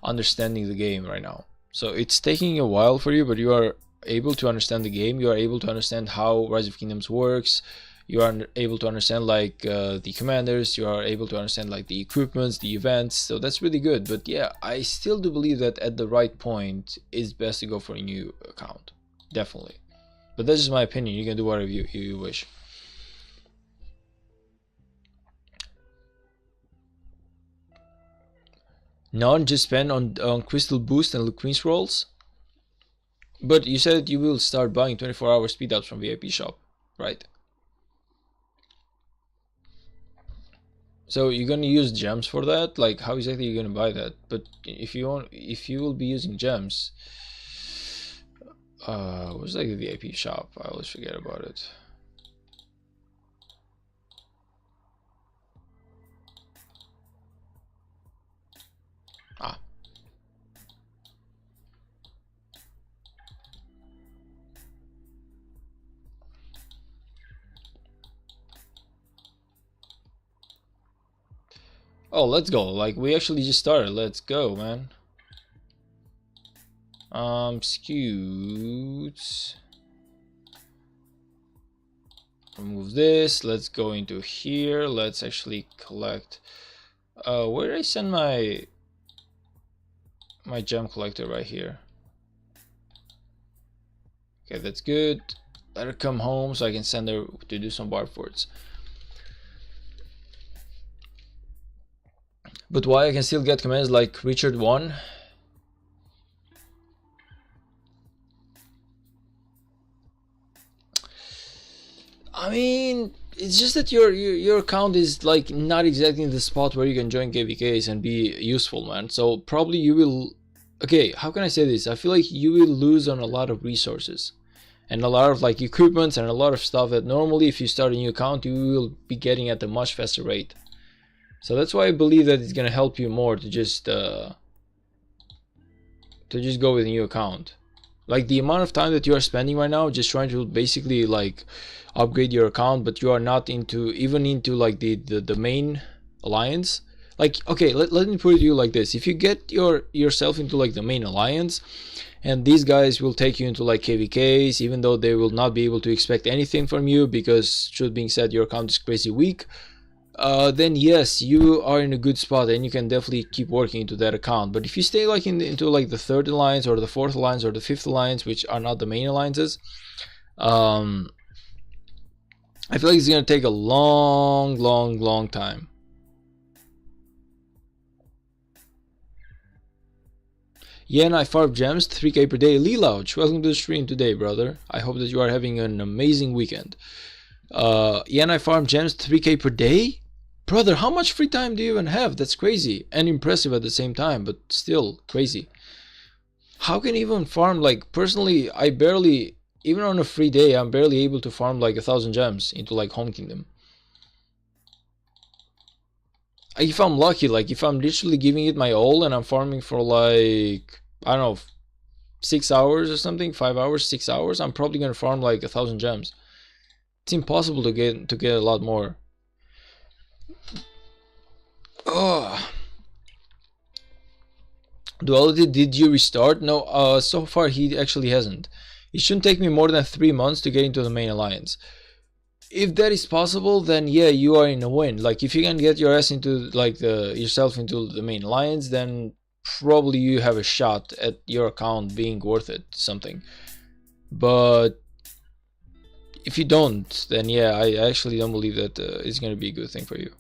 understanding the game right now. So it's taking a while for you, but you are able to understand the game. You are able to understand how Rise of Kingdoms works. You are able to understand like the commanders. You are able to understand like the equipments, the events. So that's really good. But yeah, I still do believe that at the right point, it's best to go for a new account. Definitely. But that's just my opinion. You can do whatever you wish. None, just spend on crystal boost and queen's rolls. But you said you will start buying 24-hour speed ups from VIP shop, right? So you're gonna use gems for that? Like how exactly are you gonna buy that? But if you will be using gems, what's like the VIP shop? I always forget about it. Ah. Oh, let's go. Like, we actually just started. Let's go, man. Scoots. Remove this. Let's go into here. Let's actually collect. Where did I send my gem collector? Right here. Okay, that's good. Let her come home so I can send her to do some barb forts. But why I can still get commands like Richard 1? I mean, it's just that your account is like not exactly in the spot where you can join KVKs and be useful, man. So probably you will. Okay, how can I say this? I feel like you will lose on a lot of resources and a lot of like equipments and a lot of stuff that normally if you start a new account you will be getting at a much faster rate. So that's why I believe that it's gonna help you more to just go with a new account. Like the amount of time that you are spending right now just trying to basically like upgrade your account, but you are not into like the main alliance. Like, okay, let me put it to you like this: if you get yourself into like the main alliance and these guys will take you into like KVKs, even though they will not be able to expect anything from you because, truth being said, your account is crazy weak, then yes, you are in a good spot and you can definitely keep working into that account. But if you stay like into like the third alliance or the fourth alliance or the fifth alliance, which are not the main alliances, I feel like it's gonna take a long time. Yeah, and I farm gems 3k per day. Lelouch, welcome to the stream today, brother. I hope that you are having an amazing weekend. Yeah, and I farm gems 3k per day. Brother, how much free time do you even have? That's crazy and impressive at the same time, but still crazy. How can you even farm? Like, personally, I barely, even on a free day, I'm barely able to farm like 1,000 gems into like Home Kingdom. If I'm lucky, like if I'm literally giving it my all and I'm farming for like, I don't know, 6 hours or something, 5 hours, 6 hours, I'm probably gonna farm like 1,000 gems. It's impossible to get a lot more. Oh. Duality, did you restart? No, so far he actually hasn't. It shouldn't take me more than 3 months to get into the main alliance. If that is possible, then yeah, you are in a win. Like if you can get your ass into like yourself into the main alliance, then probably you have a shot at your account being worth it something. But if you don't, then yeah, I actually don't believe that it's gonna be a good thing for you.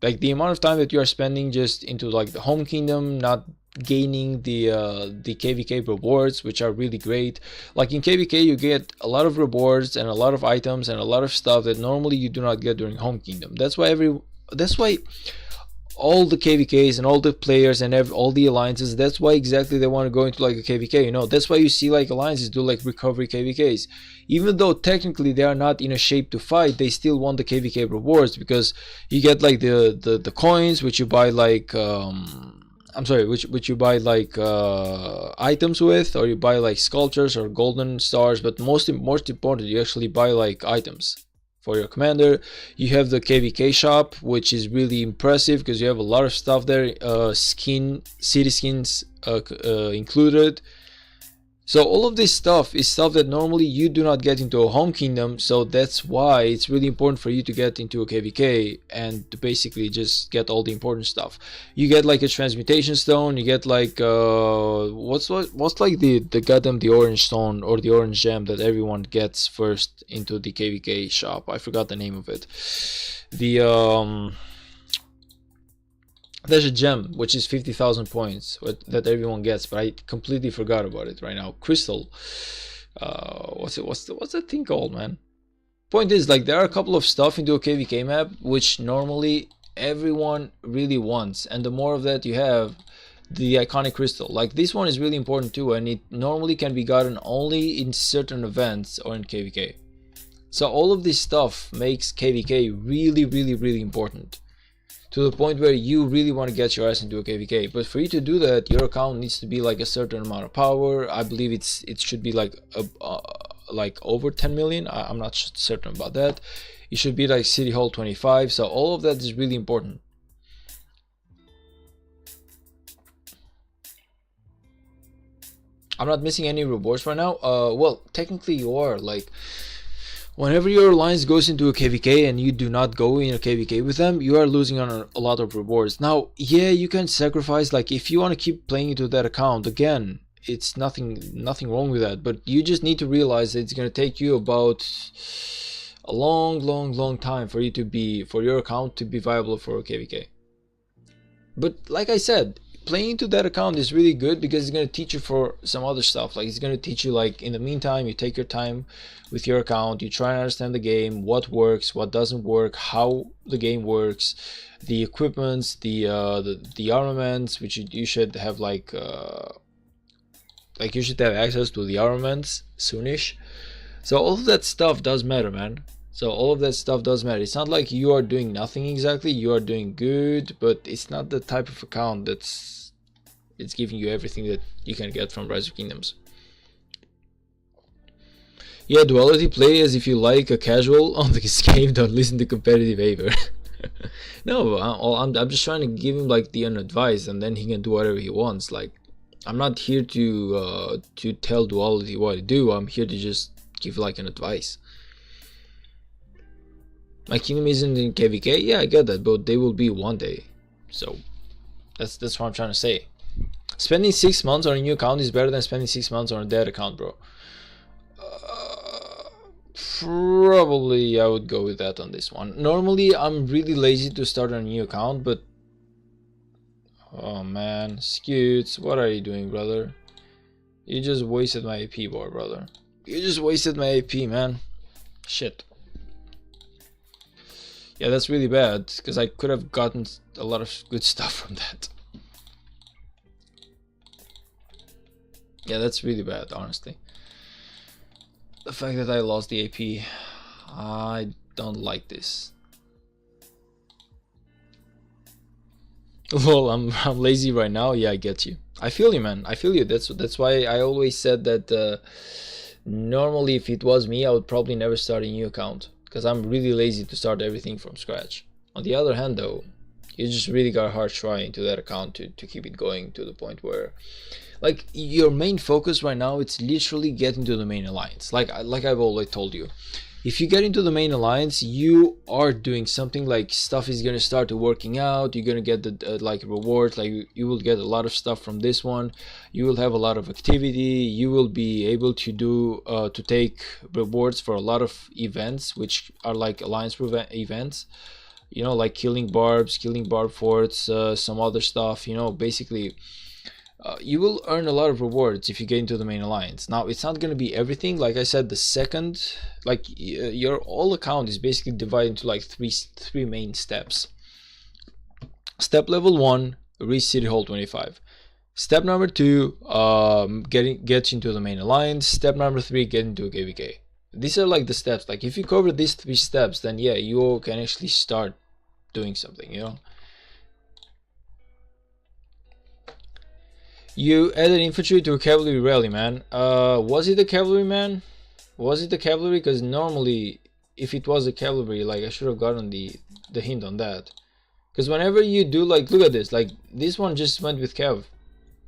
Like the amount of time that you are spending just into like the Home Kingdom, not gaining the KVK rewards, which are really great. Like in KVK you get a lot of rewards and a lot of items and a lot of stuff that normally you do not get during Home Kingdom. That's why all the KVKs and all the players and all the alliances, that's why exactly they want to go into like a KVK, you know. That's why you see like alliances do like recovery KVKs. Even though technically they are not in a shape to fight, they still want the KVK rewards because you get like the coins which you buy like which you buy like items with, or you buy like sculptures or golden stars, but most important, you actually buy like items for your commander. You have the KVK shop, which is really impressive because you have a lot of stuff there, city skins included. So all of this stuff is stuff that normally you do not get into a Home Kingdom, so that's why it's really important for you to get into a KVK and to basically just get all the important stuff. You get like a transmutation stone, you get like what's like the goddamn the orange stone or the orange gem that everyone gets first into the KVK shop. I forgot the name of it. There's a gem which is 50,000 points that everyone gets, but I completely forgot about it right now. Crystal. What's that thing called, man? Point is, like, there are a couple of stuff into a KVK map which normally everyone really wants, and the more of that you have, the iconic crystal. Like this one is really important too, and it normally can be gotten only in certain events or in KVK. So all of this stuff makes KVK really important, to the point where you really want to get your ass into a KVK. But for you to do that, your account needs to be like a certain amount of power. I believe it should be like over 10 million. I'm not certain about that. It should be like City Hall 25. So all of that is really important. I'm not missing any rewards right now. Well, technically you are. Like, whenever your alliance goes into a KVK and you do not go in a KVK with them, you are losing on a lot of rewards. Now, yeah, you can sacrifice, like, if you want to keep playing into that account, again, it's nothing wrong with that, but you just need to realize that it's going to take you about a long time for your account to be viable for a KVK. But like I said, playing into that account is really good because it's going to teach you for some other stuff. Like, it's going to teach you, like, in the meantime, you take your time with your account, you try and understand the game, what works, what doesn't work, how the game works, the equipments, the armaments, which you should have, like you should have access to the armaments soonish. So all of that stuff does matter, man. So all of that stuff does matter. It's not like you are doing nothing exactly, you are doing good, but it's not the type of account it's giving you everything that you can get from Rise of Kingdoms. Yeah, duality, play as if you like a casual on this game, don't listen to competitive behavior. No, I'm just trying to give him, like, the advice, and then he can do whatever he wants. Like, I'm not here to tell duality what to do. I'm here to just give, like, an advice. My kingdom isn't in KVK. Yeah, I get that, but they will be one day. So that's what I'm trying to say. Spending 6 months on a new account is better than spending 6 months on a dead account, bro. Probably I would go with that on this one. Normally I'm really lazy to start a new account, but oh man, Scoots, what are you doing, brother? You just wasted my AP bar, brother. You just wasted my AP, man. Shit. Yeah, that's really bad, because I could have gotten a lot of good stuff from that. Yeah, that's really bad, honestly. The fact that I lost the AP, I don't like this. Well, I'm lazy right now. Yeah, I get you. I feel you, man. I feel you. That's why I always said that normally if it was me, I would probably never start a new account, because I'm really lazy to start everything from scratch. On the other hand, though, you just really got hard trying to that account to keep it going to the point where, like, your main focus right now, it's literally getting to the main alliance. Like I've always told you, if you get into the main alliance, you are doing something. Like, stuff is gonna start to working out. You're gonna get the like rewards. Like, you will get a lot of stuff from this one. You will have a lot of activity. You will be able to do to take rewards for a lot of events, which are like alliance events. You know, like killing barbs, killing barb forts, some other stuff. You know, basically. You will earn a lot of rewards if you get into the main alliance. Now, it's not going to be everything. Like I said, the second, like, your whole account is basically divided into like three main steps. Step level 1, reach City Hall 25. Step number 2, get into the main alliance. Step number 3, get into a KVK. These are like the steps. Like, if you cover these 3 steps, then yeah, you can actually start doing something, you know. You added infantry to a cavalry rally, man. Was it a cavalry, man? Was it the cavalry? Because normally, if it was a cavalry, like, I should have gotten the hint on that. Because whenever you do, like, look at this, like, this one just went with cav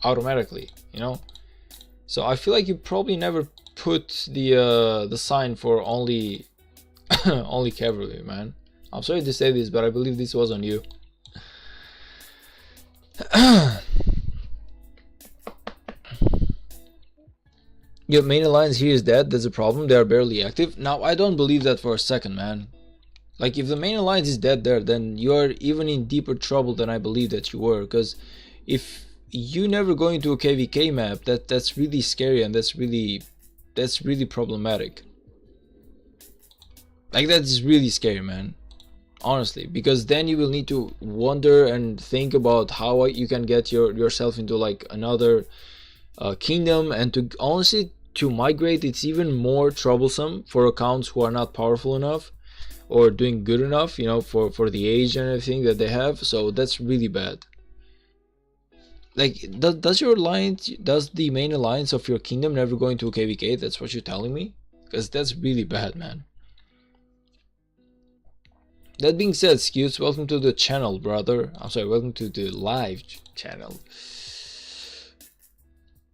automatically, you know. So I feel like you probably never put the sign for only only cavalry, man. I'm sorry to say this, but I believe this was on you. Your main alliance here is dead. That's a problem. They are barely active. Now, I don't believe that for a second, man. Like, if the main alliance is dead there, then you're even in deeper trouble than I believe that you were. Because if you never go into a KVK map, that's really scary, and that's really problematic. Like, that's really scary, man. Honestly, because then you will need to wonder and think about how you can get yourself into, like, another kingdom, and to honestly to migrate, it's even more troublesome for accounts who are not powerful enough or doing good enough, you know, for the age and everything that they have. So that's really bad. Like, does the main alliance of your kingdom never go into a KVK? That's what you're telling me? Because that's really bad, man. That being said, Scoots, welcome to the channel, brother. I'm sorry, welcome to the live channel.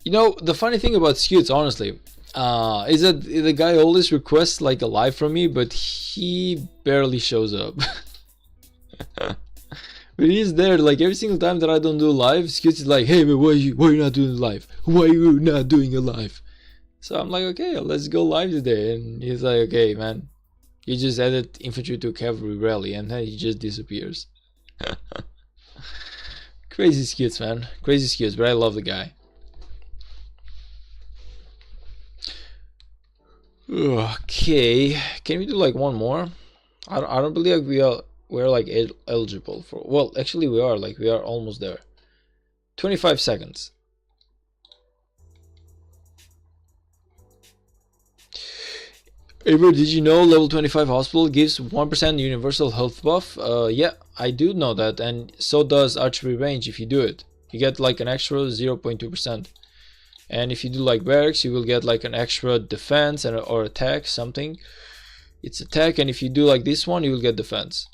You know, the funny thing about Scutes, honestly, is that the guy always requests like a live from me, but he barely shows up. But he's there like every single time that I don't do live. Scutes is like, "Hey man, why you not doing live? Why you not doing a live?" So I'm like, "Okay, let's go live today." And he's like, "Okay, man, you just added infantry to cavalry rally," and then he just disappears. Crazy Scutes, man, crazy Scutes. But I love the guy. Okay, can we do like one more? I don't believe we're like eligible for. Well, actually, we are like we are almost there. 25 seconds. Ever did you know level 25 hospital gives 1% universal health buff? Yeah, I do know that, and so does archery range if you do it. You get like an extra 0.2%. And if you do like barracks, you will get like an extra defense or attack, something. It's attack, and if you do like this one, you will get defense.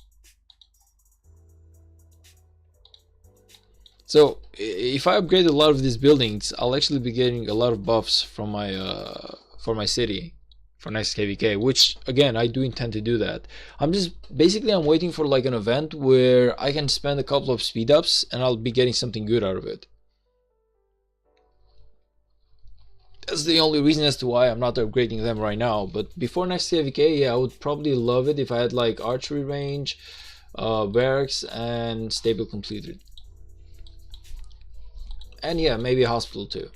So if I upgrade a lot of these buildings, I'll actually be getting a lot of buffs from my for my city for next KVK, which again I do intend to do that. I'm waiting for like an event where I can spend a couple of speed ups and I'll be getting something good out of it. That's the only reason as to why I'm not upgrading them right now. But before next KVK, yeah, I would probably love it if I had like archery range, barracks, and stable completed. And yeah, maybe a hospital too.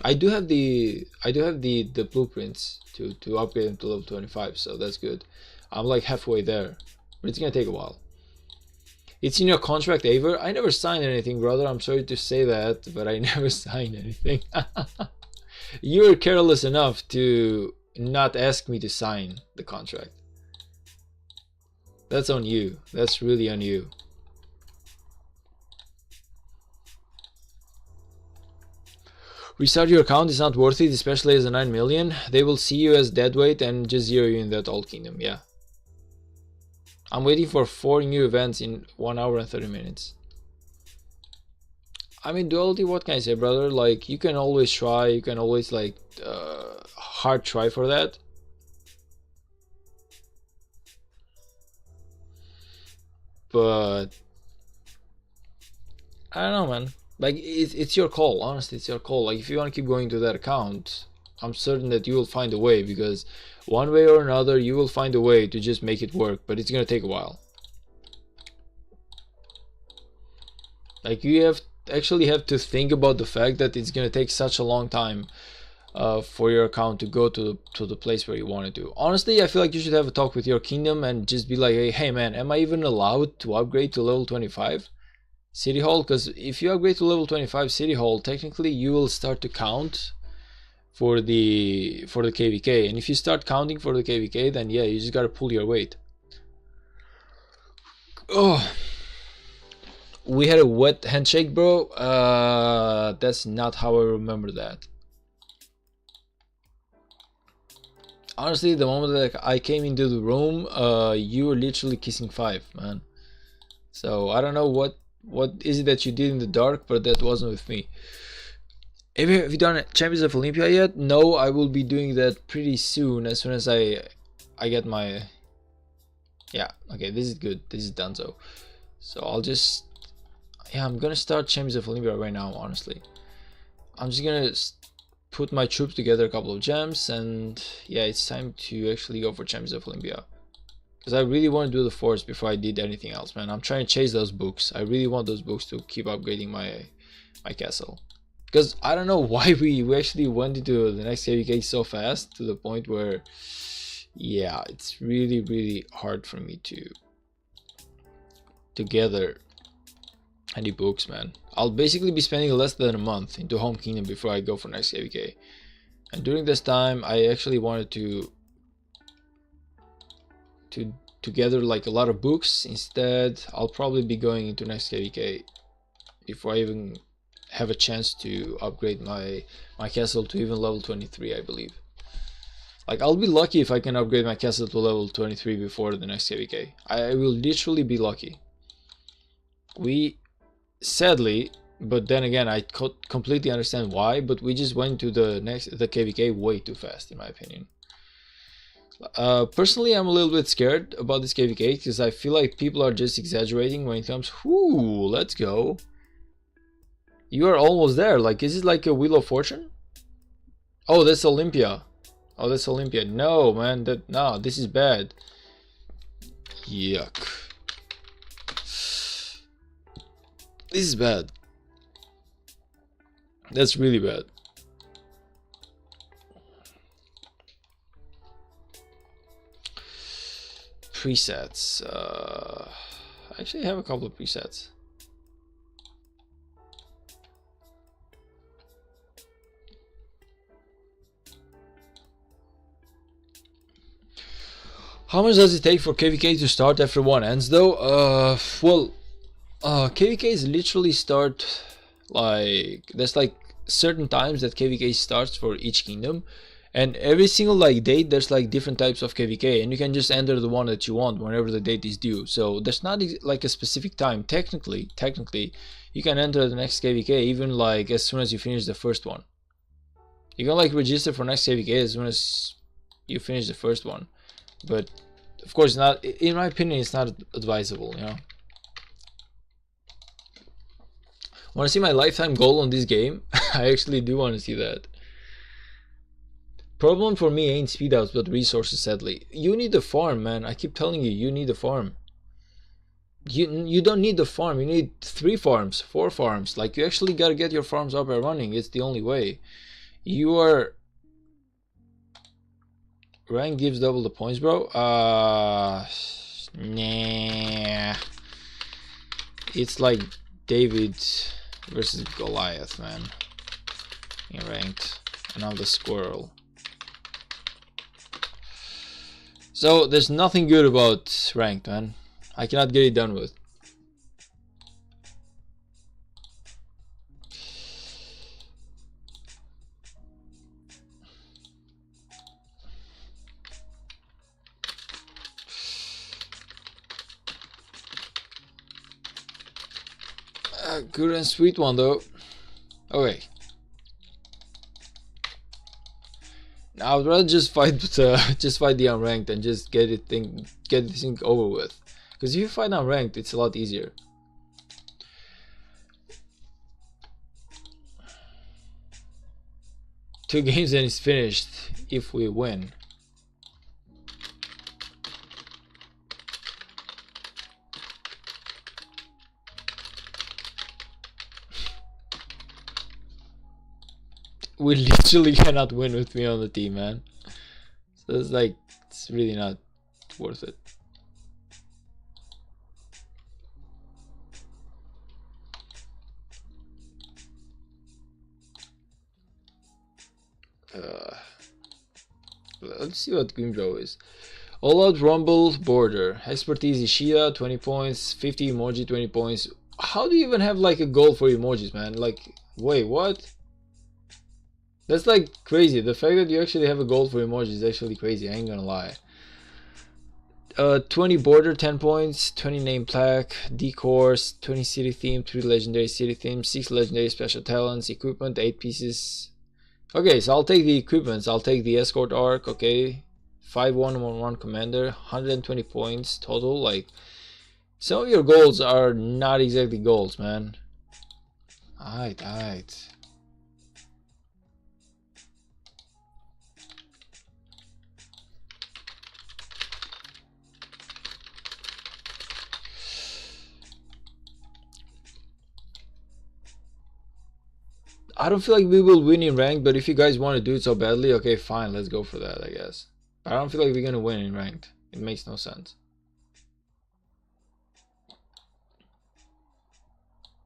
I do have the blueprints to upgrade them to level 25, so that's good. I'm like halfway there, but it's gonna take a while. It's in your contract, Aver. I never signed anything, brother. I'm sorry to say that, but I never signed anything. You were careless enough to not ask me to sign the contract. That's on you. That's really on you. Restart your account is not worth it, especially as a 9 million. They will see you as deadweight and just zero you in that old kingdom. Yeah. I'm waiting for 4 new events in 1 hour and 30 minutes. I mean, duality, what can I say, brother? Like, you can always try, you can always like hard try for that. But I don't know, man. Like, it's your call, honestly, it's your call. Like, if you want to keep going to that account, I'm certain that you will find a way, because one way or another you will find a way to just make it work, but it's gonna take a while. Like, you actually have to think about the fact that it's gonna take such a long time for your account to go to the place where you want it to. Honestly, I feel like you should have a talk with your kingdom and just be like, hey man, am I even allowed to upgrade to level 25 City Hall? Because if you upgrade to level 25 City Hall, technically you will start to count for the KVK, and if you start counting for the KVK, then yeah, you just gotta pull your weight. Oh, we had a wet handshake, bro. That's not how I remember that. Honestly, the moment that I came into the room, you were literally kissing 5, man. So I don't know what is it that you did in the dark, but that wasn't with me. Have you done Champions of Olympia yet? No, I will be doing that pretty soon, as soon as I get my... Yeah, okay, this is good. This is done. So I'll just... Yeah, I'm gonna start Champions of Olympia right now, honestly. I'm just gonna put my troops together, a couple of gems, and yeah, it's time to actually go for Champions of Olympia. Because I really want to do the force before I did anything else, man. I'm trying to chase those books. I really want those books to keep upgrading my castle. Because I don't know why we actually went into the next KVK so fast, to the point where, yeah, it's really hard for me to gather any books, man. I'll basically be spending less than a month into Home Kingdom before I go for next KVK. And during this time, I actually wanted to gather like a lot of books. Instead, I'll probably be going into next KVK before I even have a chance to upgrade my castle to even level 23, I believe. Like, I'll be lucky if I can upgrade my castle to level 23 before the next KVK. I will literally be lucky. Sadly, But then again, I completely understand why, but we just went to the KVK way too fast, in my opinion. Personally, I'm a little bit scared about this KVK because I feel like people are just exaggerating when it comes. Whoo, let's go. You are almost there. Like, is it like a Wheel of Fortune? Oh, that's Olympia. Oh, that's Olympia. No, man. No, this is bad. Yuck. This is bad. That's really bad. Presets. I actually have a couple of presets. How much does it take for KVK to start after one ends though? KVKs literally start like, there's like certain times that KVK starts for each kingdom, and every single like date there's like different types of KVK, and you can just enter the one that you want whenever the date is due. So there's not like a specific time. Technically you can enter the next KVK even like as soon as you finish the first one. You can like register for next KVK as soon as you finish the first one, but of course not, in my opinion it's not advisable, you know. Want to see my lifetime goal on this game? I actually do want to see that. Problem for me ain't speedouts but resources, sadly. You need the farm, man. I keep telling you, you need the farm. You don't need the farm, you need 3 farms, 4 farms. Like, you actually gotta get your farms up and running. It's the only way. You are... Rank gives double the points, bro. Nah. It's like David versus Goliath, man. In ranked. And I'm the squirrel. So there's nothing good about ranked, man. I cannot get it done with. Good and sweet one though. Okay. Now I would rather just fight the unranked and just get this thing over with. Because if you fight unranked, it's a lot easier. Two games and it's finished if we win. We literally cannot win with me on the team, man. So it's like, it's really not worth it. Let's see what Grimjaw is. All out Rumble Border. Expertise Ishida 20 points. 50 emoji 20 points. How do you even have like a goal for emojis, man? Like, wait, what? That's like crazy. The fact that you actually have a goal for emojis is actually crazy. I ain't gonna lie. 20 border 10 points, 20 name plaque, decors, 20 city theme, 3 legendary city themes, 6 legendary special talents, equipment 8 pieces. Okay, so I'll take the equipments. I'll take the escort arc. Okay, 5-1-1-1 commander, 120 points total. Like, some of your goals are not exactly goals, man. Alright. I don't feel like we will win in ranked, but if you guys want to do it so badly, okay, fine, let's go for that, I guess. But I don't feel like we're gonna win in ranked. It makes no sense.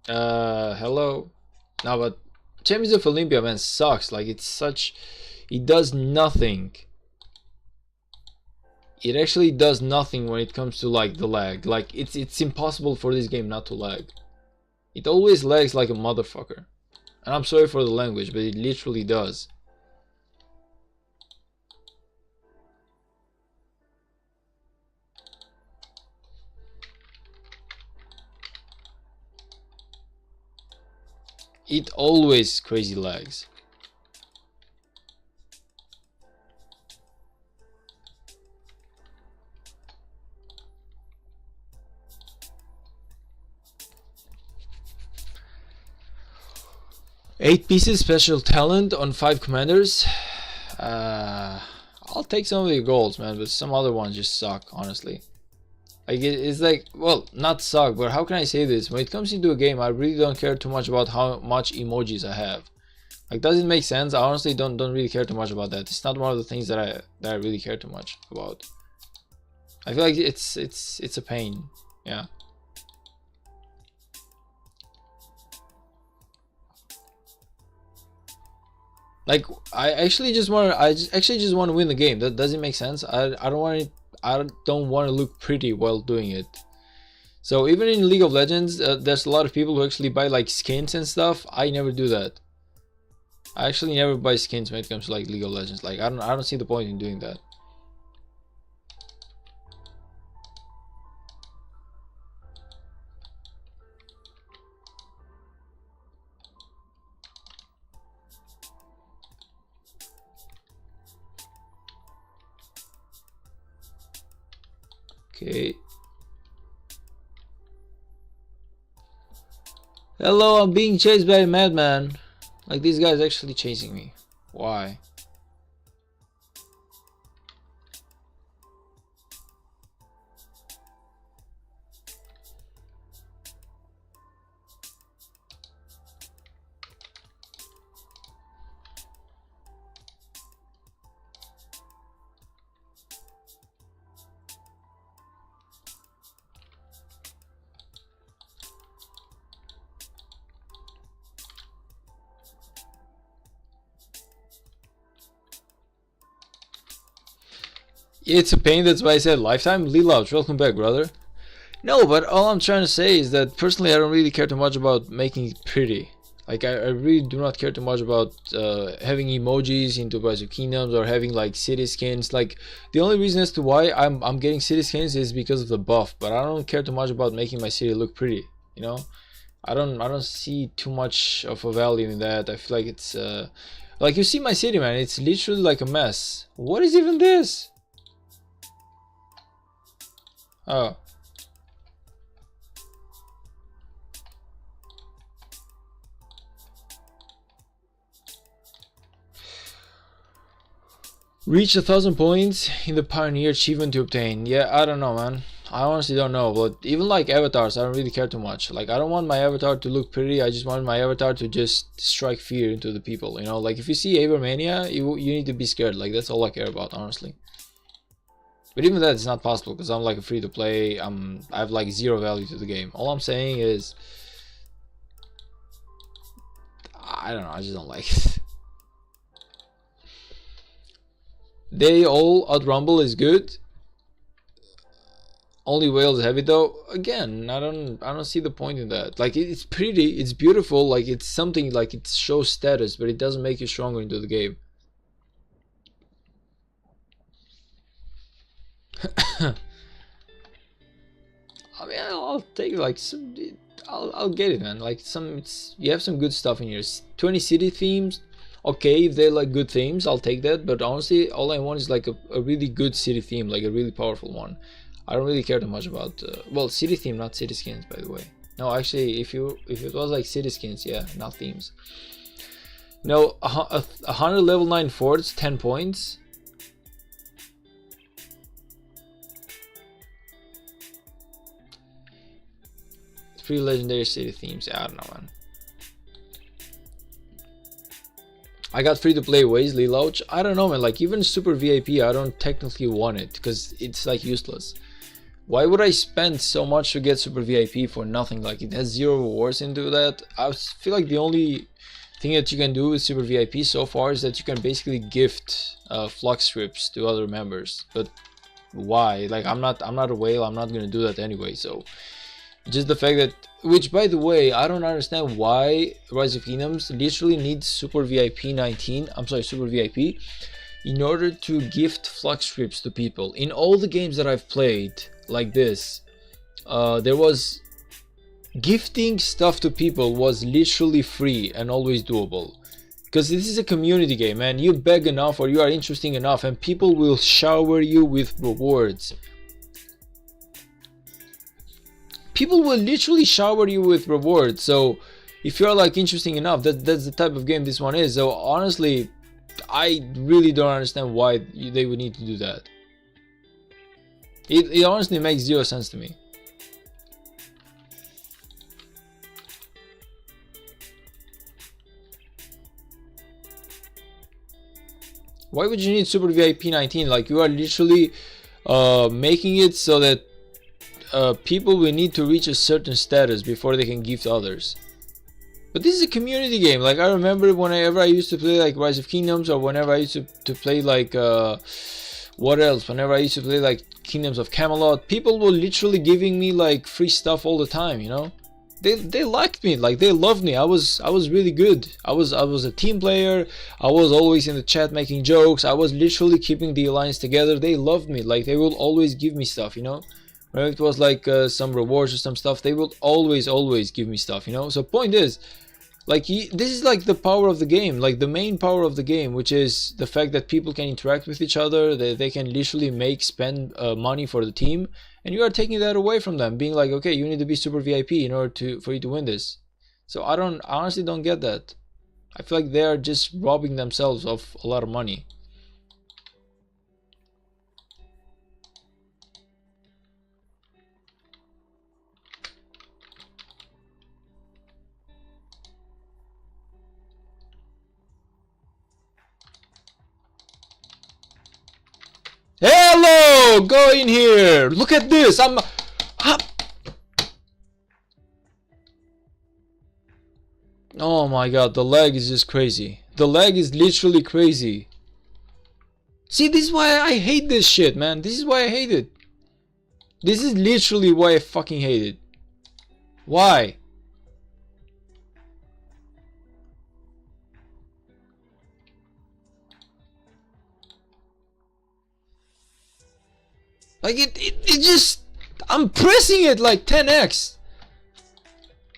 Hello. No, but Champions of Olympia, man, sucks. Like, it's such... It does nothing. It actually does nothing when it comes to, like, the lag. Like, it's impossible for this game not to lag. It always lags like a motherfucker. And I'm sorry for the language, but it literally does. It always crazy lags. Eight pieces special talent on 5 commanders. I'll take some of the golds, man, but some other ones just suck, honestly. Like it's like, well, not suck, but how can I say this? When it comes into a game, I really don't care too much about how much emojis I have. Like, does it make sense? I honestly don't really care too much about that. It's not one of the things that I really care too much about. I feel like it's a pain. Yeah. Like, I actually just want to win the game. That doesn't make sense. I don't want to look pretty while doing it. So even in League of Legends, there's a lot of people who actually buy like skins and stuff. I never do that. I actually never buy skins when it comes to like League of Legends. Like, I don't see the point in doing that. Okay. Hello, I'm being chased by a madman. Like, these guys actually chasing me. Why? It's a pain, that's why I said lifetime. Lelouch, welcome back, brother. No, but all I'm trying to say is that personally I don't really care too much about making it pretty. Like, I really do not care too much about having emojis into Rise of Kingdoms or having like city skins. Like, the only reason as to why I'm getting city skins is because of the buff, but I don't care too much about making my city look pretty, you know? I don't see too much of a value in that. I feel like it's like, you see my city, man, it's literally like a mess. What is even this? Oh. Reach 1,000 points in the Pioneer achievement to obtain. Yeah, I don't know, man. I honestly don't know, but even like avatars, I don't really care too much. Like, I don't want my avatar to look pretty, I just want my avatar to just strike fear into the people, you know? Like, if you see Avermania, you need to be scared. Like, that's all I care about, honestly. But even that is not possible because I'm like a free to play. I have like zero value to the game. All I'm saying is, I don't know, I just don't like it. They all out rumble is good. Only whales heavy though. Again, I don't see the point in that. Like, it's pretty, it's beautiful, like it's something, like it shows status, but it doesn't make you stronger into the game. I mean, I'll take like some. I'll get it, man. Like, you have some good stuff in here. 20 city themes. Okay, if they're like good themes, I'll take that. But honestly, all I want is like a really good city theme, like a really powerful one. I don't really care too much about well, city theme, not city skins, by the way. No, actually, if it was like city skins, yeah, not themes. No, 100 level 9 forts, 10 points. Free legendary city themes. Yeah, I don't know, man. I got free to play ways, Lelouch. I don't know, man. Like, even super VIP, I don't technically want it because it's like useless. Why would I spend so much to get super VIP for nothing? Like, it has zero rewards into that. I feel like the only thing that you can do with super VIP so far is that you can basically gift flux strips to other members. But why? Like, I'm not a whale. I'm not gonna do that anyway. So just the fact that, which by the way, I don't understand why Rise of Kingdoms literally needs super VIP 19. I'm sorry, super VIP in order to gift flux strips to people. In all the games that I've played like this, there was Gifting stuff to people was literally free and always doable. Because this is a community game, man. You beg enough or you are interesting enough and people will shower you with rewards. People will literally shower you with rewards. So if you're like interesting enough, that's the type of game this one is. So honestly, I really don't understand why they would need to do that. It honestly makes zero sense to me. Why would you need Super VIP 19? Like, you are literally making it so that people will need to reach a certain status before they can gift others. But this is a community game. Like, I remember whenever I used to play like Rise of Kingdoms, or whenever I used to play like what else? Whenever I used to play like Kingdoms of Camelot, people were literally giving me like free stuff all the time, you know? They liked me, like they loved me. I was really good. I was a team player. I was always in the chat making jokes. I was literally keeping the alliance together. They loved me. Like, they will always give me stuff, you know? Whenever it was like some rewards or some stuff, they will always give me stuff, you know? So point is, like, this is like the power of the game, like the main power of the game, which is the fact that people can interact with each other, they can literally spend money for the team, and you are taking that away from them, being like, okay, you need to be super VIP in order for you to win this. So I honestly don't get that. I feel like they are just robbing themselves of a lot of money. Hello, go in here. Look at this. Oh my god, the lag is just crazy. The lag is literally crazy. See, this is why I hate this shit, man. This is why I hate it. This is literally why I fucking hate it. Why? Like, it just... I'm pressing it like 10x.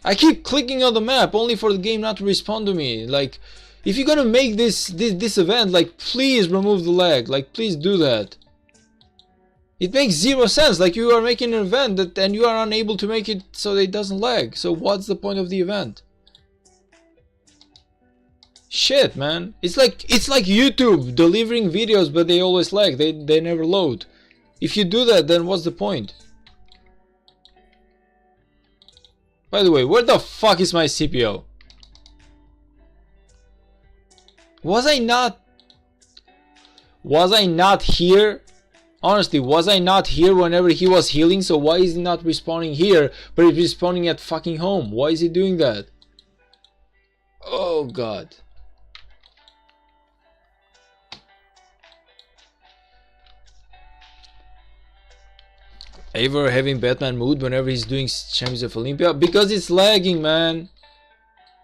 I keep clicking on the map only for the game not to respond to me. Like, if you're gonna make this event, like, please remove the lag. Like, please do that. It makes zero sense. Like, you are making an event and you are unable to make it so that it doesn't lag. So what's the point of the event? Shit, man. It's like YouTube delivering videos, but they always lag. They never load. If you do that, then what's the point? By the way, where the fuck is my CPO? Was I not here? Honestly, was I not here whenever he was healing? So why is he not respawning here, but he's respawning at fucking home? Why is he doing that? Oh god. Ever having Batman mood whenever he's doing Champions of Olympia? Because it's lagging, man.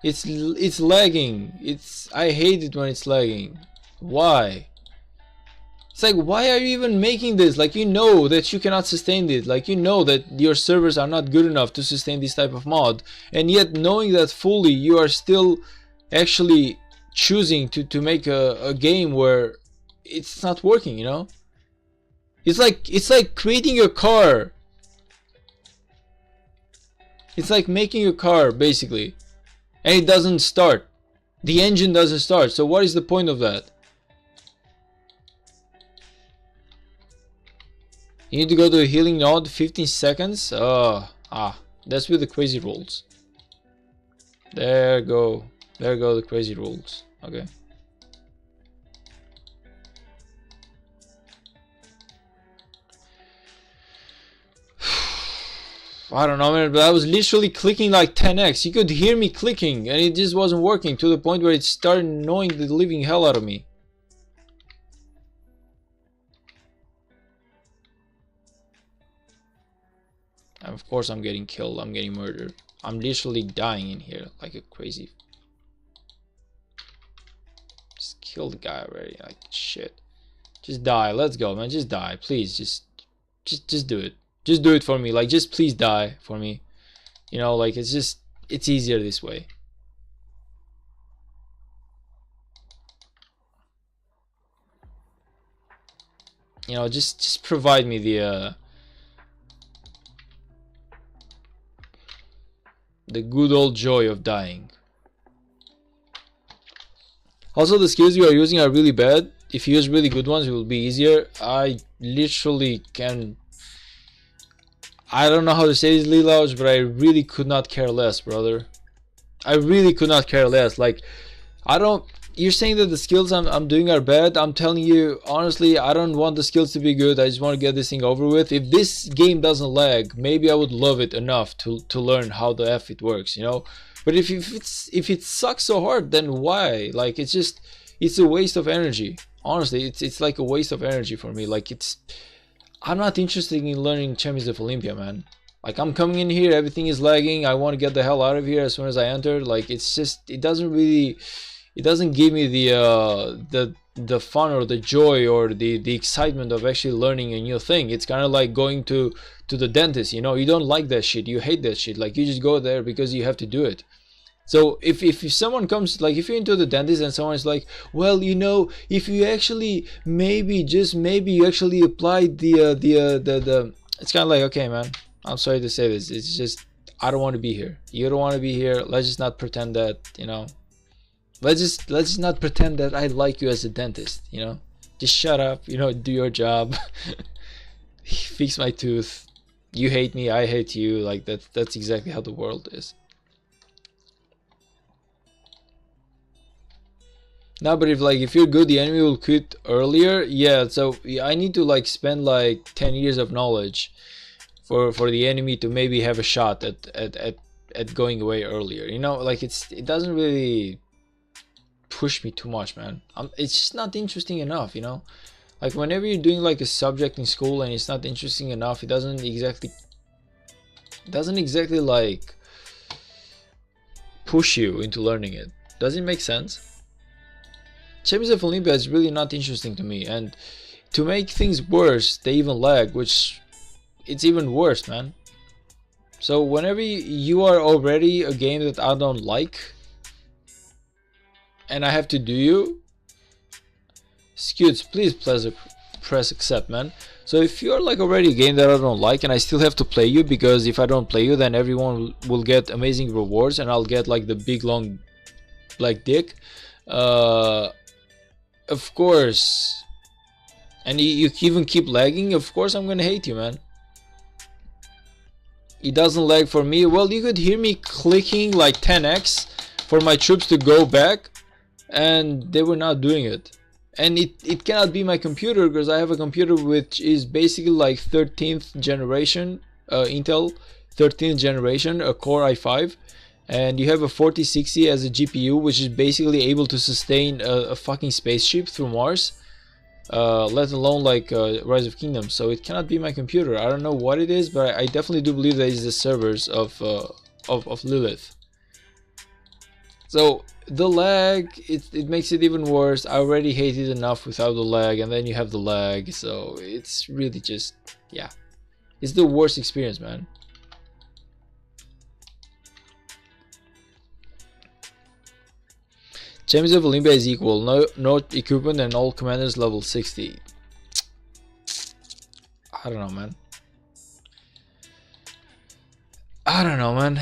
It's lagging. I hate it when it's lagging. Why? It's like, why are you even making this? Like, you know that you cannot sustain this. Like, you know that your servers are not good enough to sustain this type of mod, and yet knowing that fully, you are still actually choosing to make a game where it's not working, you know? It's like creating a car. It's like making a car, basically, and it doesn't start. The engine doesn't start. So what is the point of that? You need to go to a healing node, 15 seconds. That's with the crazy rolls. There go the crazy rolls. Okay. I don't know, man, but I was literally clicking like 10x. You could hear me clicking and it just wasn't working, to the point where it started annoying the living hell out of me. And of course I'm getting killed, I'm getting murdered. I'm literally dying in here like a crazy. Just kill the guy already, like shit. Just die, let's go, man, just die, please, just do it. Just do it for me, like, just please die for me. You know, like it's easier this way. You know, just provide me the good old joy of dying. Also, the skills you are using are really bad. If you use really good ones, it will be easier. I literally can... I don't know how to say this, Lilaus, but I really could not care less, brother. I really could not care less. Like, I don't... You're saying that the skills I'm doing are bad. I'm telling you, honestly, I don't want the skills to be good. I just want to get this thing over with. If this game doesn't lag, maybe I would love it enough to learn how the F it works, you know? But if it sucks so hard, then why? Like, it's a waste of energy. Honestly, it's like a waste of energy for me. Like, I'm not interested in learning Champions of Olympia, man. Like, I'm coming in here, everything is lagging. I want to get the hell out of here as soon as I enter. Like, it doesn't give me the fun or the joy or the excitement of actually learning a new thing. It's kind of like going to the dentist, you know. You don't like that shit, you hate that shit. Like, you just go there because you have to do it. So if someone comes, like, if you're into the dentist and someone's like, well, you know, if you actually maybe, just maybe, you actually applied the it's kind of like, okay, man, I'm sorry to say this, it's just, I don't want to be here, you don't want to be here, let's just not pretend that, you know, let's just not pretend that I like you as a dentist, you know. Just shut up, you know, do your job. Fix my tooth. You hate me, I hate you. Like, that's exactly how the world is. No, but if you're good, the enemy will quit earlier. Yeah, so I need to like spend like 10 years of knowledge for the enemy to maybe have a shot at going away earlier. You know, like it doesn't really push me too much, man. It's just not interesting enough, you know. Like, whenever you're doing like a subject in school and it's not interesting enough, it doesn't exactly like push you into learning it. Does it make sense? Champions of Olympia is really not interesting to me, and to make things worse, they even lag, which it's even worse, man. So whenever you are already a game that I don't like, and I have to do you, Scutes, please press accept, man. So if you're like already a game that I don't like and I still have to play you, because if I don't play you, then everyone will get amazing rewards and I'll get like the big long black dick. Of course, and you even keep lagging, of course I'm gonna hate you, man. It doesn't lag for me. Well, you could hear me clicking like 10x for my troops to go back, and they were not doing it. And it cannot be my computer, because I have a computer which is basically like 13th generation Intel 13th generation, a Core i5, and you have a 4060 as a GPU, which is basically able to sustain a fucking spaceship through Mars, let alone like Rise of Kingdoms. So it cannot be my computer. I don't know what it is, but I definitely do believe that it's the servers of Lilith. So the lag, it makes it even worse. I already hate it enough without the lag, and then you have the lag, so it's really just, yeah, it's the worst experience, man. Champions of Olympia is equal, no equipment, and all commanders level 60. I don't know, man. I don't know, man.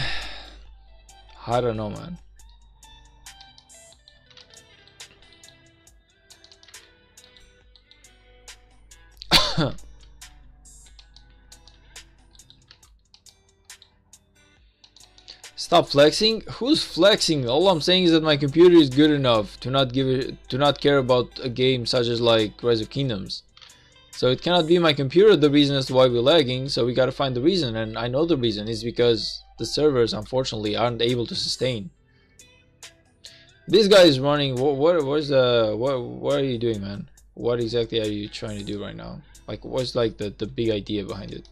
I don't know, man. Stop flexing. Who's flexing? All I'm saying is that my computer is good enough to not care about a game such as like Rise of Kingdoms. So it cannot be my computer the reason as to why we're lagging. So we gotta find the reason, and I know the reason is because the servers unfortunately aren't able to sustain. This guy is running. What are you doing, man? What exactly are you trying to do right now? Like, what's like the big idea behind it?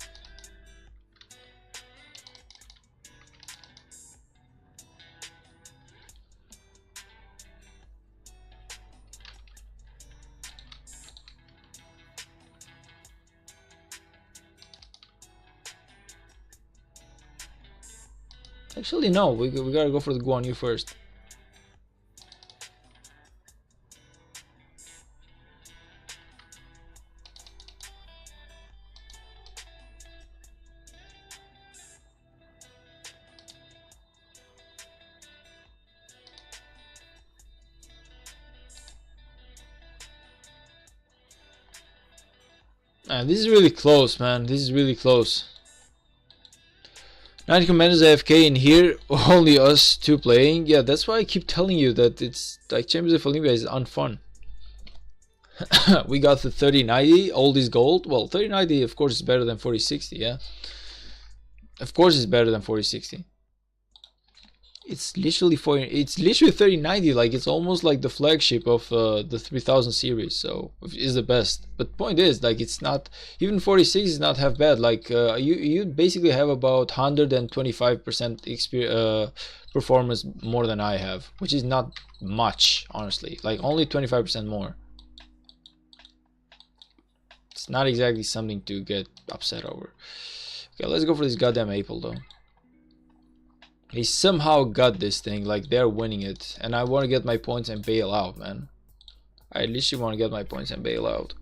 Actually, no. We gotta go for the Guan Yu first. This is really close, man. This is really close. 90 commanders AFK in here, only us two playing. Yeah, that's why I keep telling you that it's like Champions of Olympia is unfun. We got the 3090, all this gold. Well, 3090 of course is better than 4060, yeah. Of course it's better than 4060. It's literally 3090, like it's almost like the flagship of the 3000 series, so is the best. But point is, like, it's not even 46 is not half bad. Like you basically have about 125% performance more than I have, which is not much, honestly. Like only 25% more. It's not exactly something to get upset over. Okay, let's go for this goddamn Apple though. He somehow got this thing, like they're winning it, and I want to get my points and bail out, man. I literally want to get my points and bail out.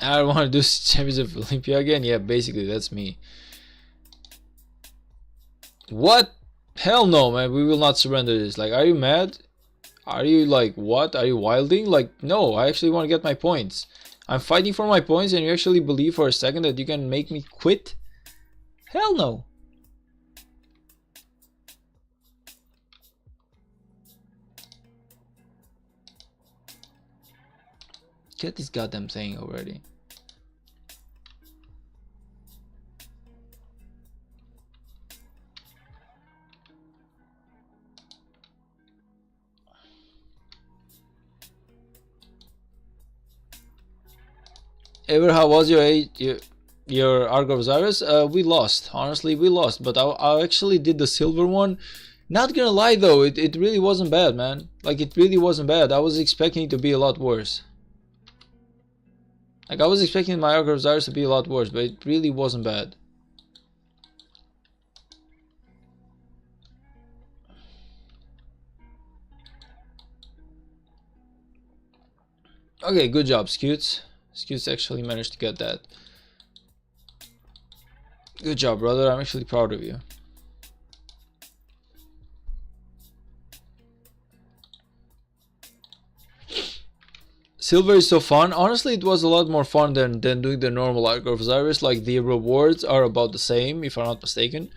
I don't want to do Champions of Olympia again. Yeah, basically that's me. What? Hell no, man. We will not surrender this. Like, are you mad? Are you like, what? Are you wilding? Like, no, I actually want to get my points. I'm fighting for my points and you actually believe for a second that you can make me quit? Hell no. Get this goddamn thing already. Ever, how was your Ark of Osiris? We lost. Honestly, we lost. But I actually did the silver one. Not gonna lie though, it really wasn't bad, man. Like, it really wasn't bad. I was expecting it to be a lot worse. Like, I was expecting my Ark of Osiris to be a lot worse, but it really wasn't bad. Okay, good job, Scoots. Scoots actually managed to get that. Good job, brother. I'm actually proud of you. Silver is so fun. Honestly, it was a lot more fun than doing the normal Ark of Osiris. Like, the rewards are about the same, if I'm not mistaken.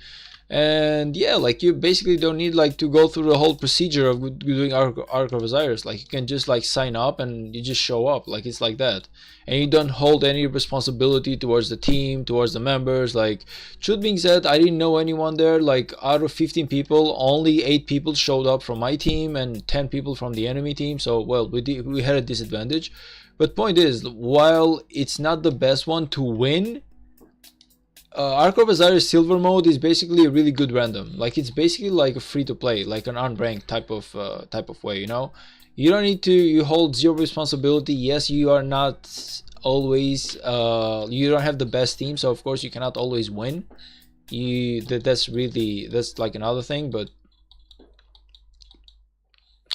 And yeah, like, you basically don't need like to go through the whole procedure of doing Ark of Osiris. Like, you can just like sign up and you just show up. Like, it's like that, and you don't hold any responsibility towards the team, towards the members. Like, truth being said, I didn't know anyone there. Like, out of 15 people, only 8 people showed up from my team and 10 people from the enemy team. So, well, we had a disadvantage. But point is, while it's not the best one to win, Ark of Osiris Silver mode is basically a really good random. Like, it's basically like a free to play, like an unranked type of way, you know. You don't need to, you hold zero responsibility. Yes, you are not always you don't have the best team, so of course you cannot always win. That's like another thing, but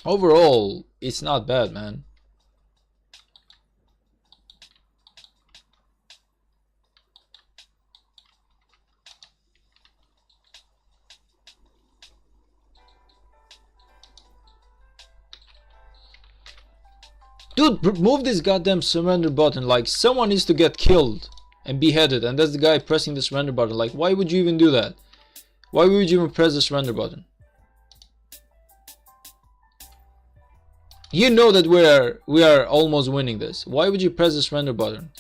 overall it's not bad, man. Dude, move this goddamn surrender button. Like, someone needs to get killed and beheaded, and that's the guy pressing the surrender button. Like, why would you even do that? Why would you even press the surrender button? You know that we are almost winning this. Why would you press the surrender button?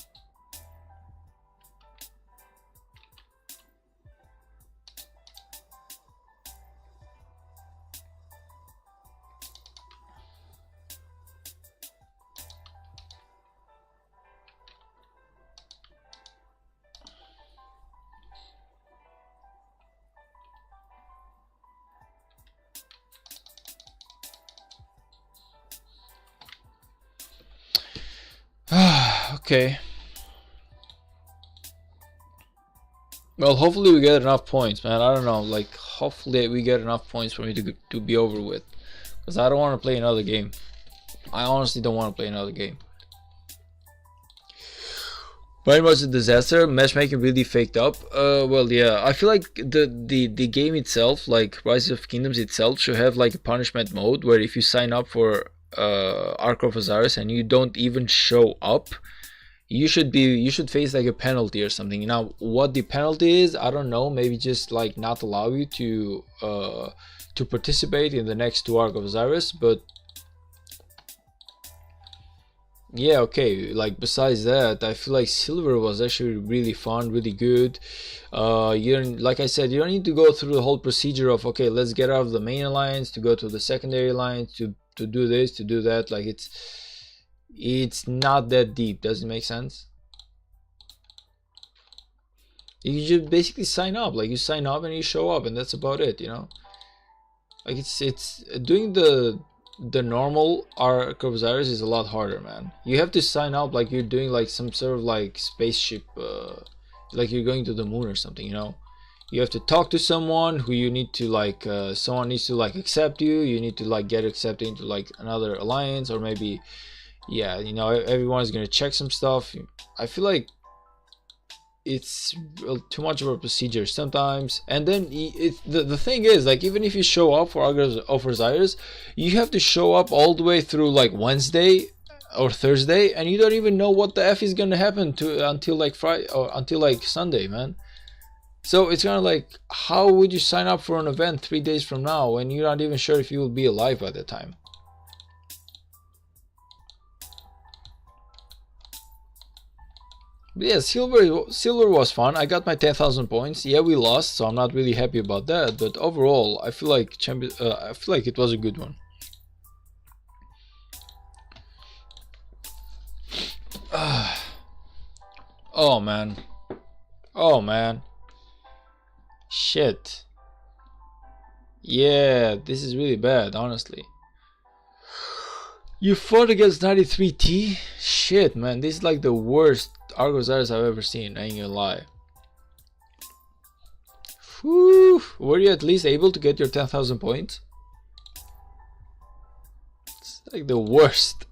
Okay. Well, hopefully we get enough points, man. I don't know, like hopefully we get enough points for me to be over with, because I don't want to play another game. I honestly don't want to play another game. Very much a disaster. Matchmaking really faked up. Well, yeah, I feel like the game itself, like Rise of Kingdoms itself, should have like a punishment mode where if you sign up for Ark of Osiris and you don't even show up, you should face like a penalty or something. Now, what the penalty is, I don't know. Maybe just like not allow you to participate in the next two Ark of Osiris, but yeah, okay, like besides that, I feel like silver was actually really fun, really good. You don't, like I said, you don't need to go through the whole procedure of, okay, let's get out of the main alliance to go to the secondary alliance to do this, to do that. Like it's not that deep. Does it make sense? You just basically sign up, like you sign up and you show up, and that's about it, you know. Like it's doing the normal Ark of Osiris is a lot harder, man. You have to sign up like you're doing like some sort of like spaceship, like you're going to the moon or something, you know. You have to talk to someone who you need to like, someone needs to like accept you. You need to like get accepted into like another alliance, or maybe, yeah, you know, everyone's gonna check some stuff. I feel like it's too much of a procedure sometimes. And then the thing is, like, even if you show up for Ark of Osiris, you have to show up all the way through like Wednesday or Thursday, and you don't even know what the F is gonna happen to until like Friday or until like Sunday, man. So it's kind of like, how would you sign up for an event 3 days from now when you're not even sure if you will be alive by that time? But yeah, silver was fun. I got my 10,000 points. Yeah, we lost, so I'm not really happy about that. But overall, I feel like I feel like it was a good one. Oh man, oh man, shit. Yeah, this is really bad, honestly. You fought against 93T? Shit, man, this is like the worst Ark of Osiris I've ever seen, I ain't gonna lie. Whew. Were you at least able to get your 10,000 points? It's like the worst.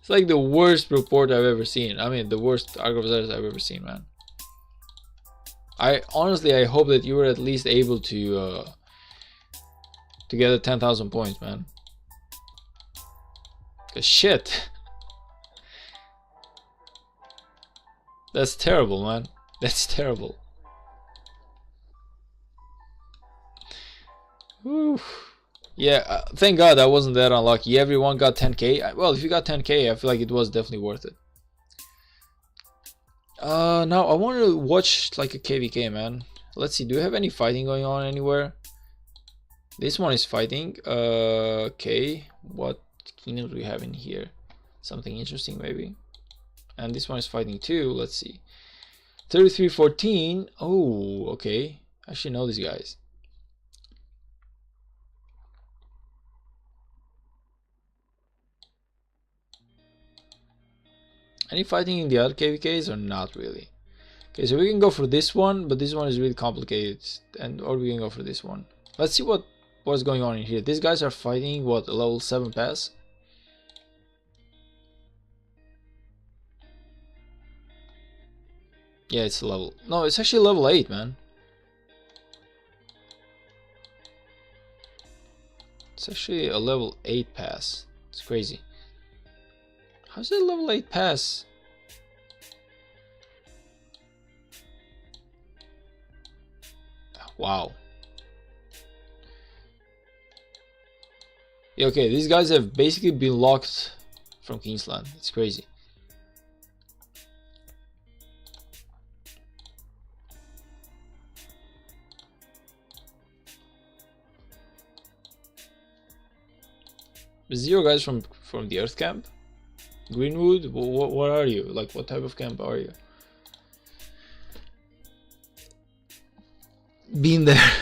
It's like the worst report I've ever seen. I mean, the worst Ark of Osiris I've ever seen, man. I honestly, I hope that you were at least able to get the 10,000 points, man. Cause shit. That's terrible, man. That's terrible. Whew. Yeah, thank God I wasn't that unlucky. Everyone got 10k. Well, if you got 10k, I feel like it was definitely worth it. Now I want to watch like a KVK, man. Let's see, do we have any fighting going on anywhere? This one is fighting. Okay, what kingdom do we have in here? Something interesting, maybe. And this one is fighting too. Let's see. 33-14. Oh, okay. I should know these guys. Any fighting in the other KVKs or not really? Okay, so we can go for this one, but this one is really complicated. Or we can go for this one. Let's see what's going on in here. These guys are fighting what, a level 7 pass? Yeah, it's a level. No, it's actually level 8, man. It's actually a level 8 pass. It's crazy. How's it a level 8 pass? Wow. Yeah, okay, these guys have basically been locked from Kingsland. It's crazy. Zero guys from the Earth camp. Greenwood, what are you? Like, what type of camp are you? Been there.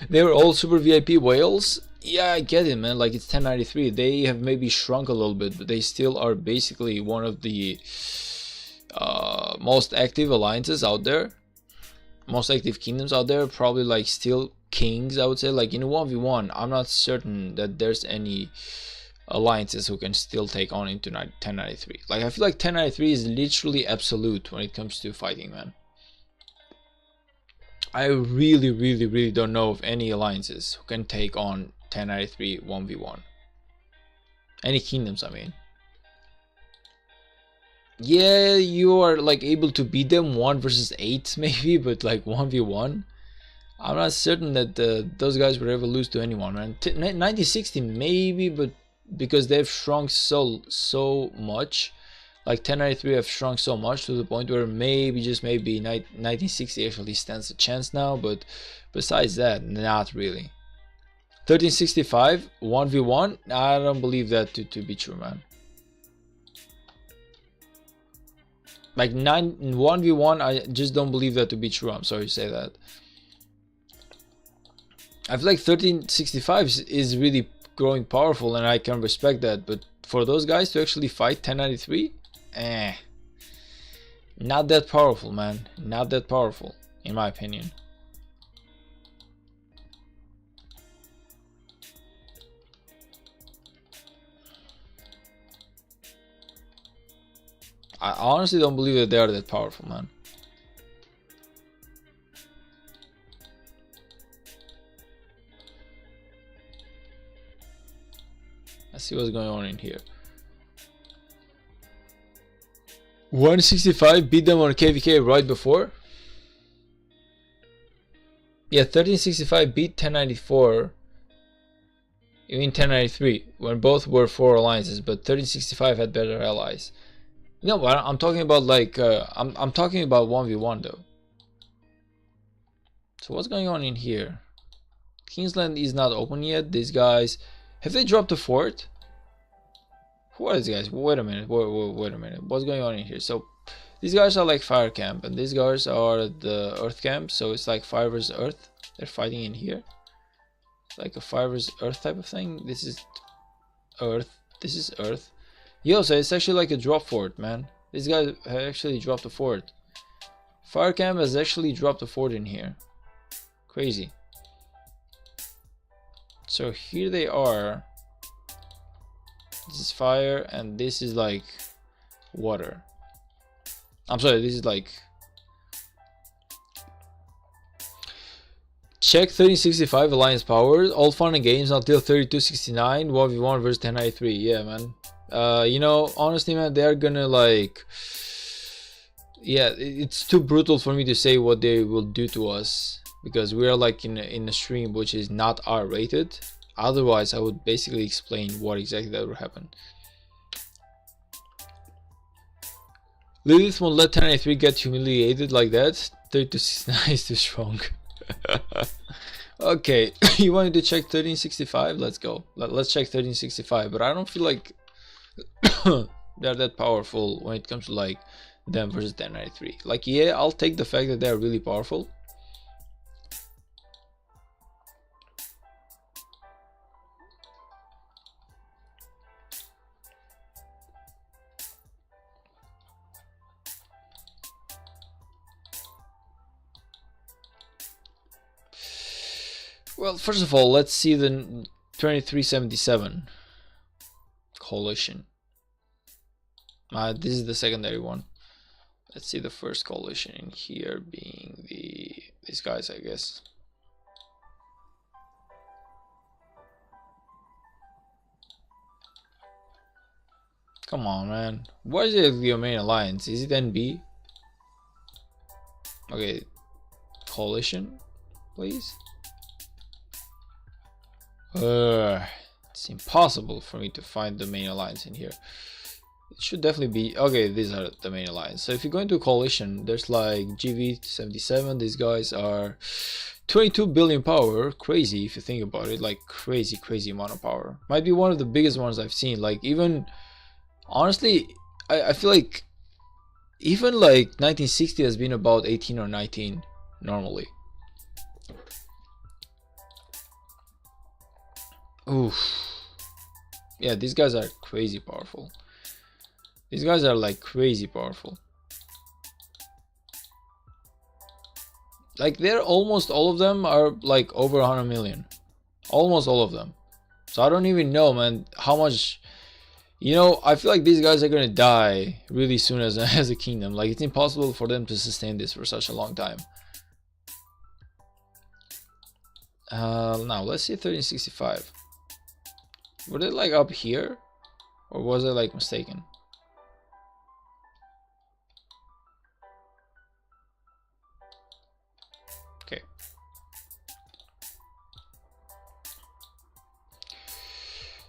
They were all super VIP whales. Yeah, I get it, man. Like, it's 1093. They have maybe shrunk a little bit, but they still are basically one of the most active alliances out there. most active kingdoms out there, probably like still kings, I would say. Like in 1v1, I'm not certain that there's any alliances who can still take on into 1093. Like I feel like 1093 is literally absolute when it comes to fighting, man. I really don't know of any alliances who can take on 1093 1v1. Any kingdoms, I mean. Yeah, you are like able to beat them 1 versus 8 maybe, but like 1v1, I'm not certain that those guys would ever lose to anyone, man. 1960 maybe, but because they've shrunk so much, like 1093 have shrunk so much to the point where maybe, just maybe, 1960 actually stands a chance now, but besides that, not really. 1365 1v1, I don't believe that to be true, man. Like 1v1, I just don't believe that to be true. I'm sorry to say that. I feel like 1365 is really growing powerful, and I can respect that. But for those guys to actually fight 1093, not that powerful, man. Not that powerful, in my opinion. I honestly don't believe that they are that powerful, man. Let's see what's going on in here. 165 beat them on KVK right before. Yeah, 1365 beat 1094. You mean 1093 when both were 4 alliances, but 1365 had better allies. No, but I'm talking about like I'm talking about 1v1 though. So what's going on in here? Kingsland is not open yet. These guys, have they dropped a fort? Who are these guys? Wait a minute. Wait a minute. What's going on in here? So these guys are like fire camp, and these guys are the earth camp. So it's like fire versus earth. They're fighting in here. It's like a fire versus earth type of thing. This is earth. This is earth. Yo, so it's actually like a drop fort, man. These guys have actually dropped a fort. Fire camp has actually dropped a fort in here. Crazy. So here they are. This is fire, and this is like water. I'm sorry, this is like... Check 1365 alliance powers. All fun and games until 3269. 1v1 versus 1093. Yeah, man. You know, honestly, man, they are gonna like... Yeah, it's too brutal for me to say what they will do to us, because we are like in a stream which is not R-rated. Otherwise, I would basically explain what exactly that would happen. Lilith won't let 1093 get humiliated like that. 3269 is too strong. Okay, you wanted to check 1365? Let's go. Let's check 1365. But I don't feel like they're that powerful when it comes to like them versus 1093. Like, yeah, I'll take the fact that they're really powerful. Well, first of all, let's see the 2377 coalition. This is the secondary one. Let's see the first coalition in here being these guys, I guess. Come on, man. What is it your main alliance? Is it NB? Okay, coalition, please. It's impossible for me to find the main alliance in here. It should definitely be... Okay, these are the main alliance. So if you go into coalition, there's like GV77. These guys are 22 billion power. Crazy if you think about it. Like crazy amount of power. Might be one of the biggest ones I've seen. Like even... Honestly, I feel like even like 1960 has been about 18 or 19 normally. Oof. Yeah, these guys are crazy powerful. These guys are like crazy powerful. like they're almost all of them are like over 100 million, almost all of them. So I don't even know, man, how much. You know, I feel like these guys are gonna die really soon as as a kingdom. Like it's impossible for them to sustain this for such a long time. Now let's see 1365. Were they like up here, or was I like mistaken? Okay.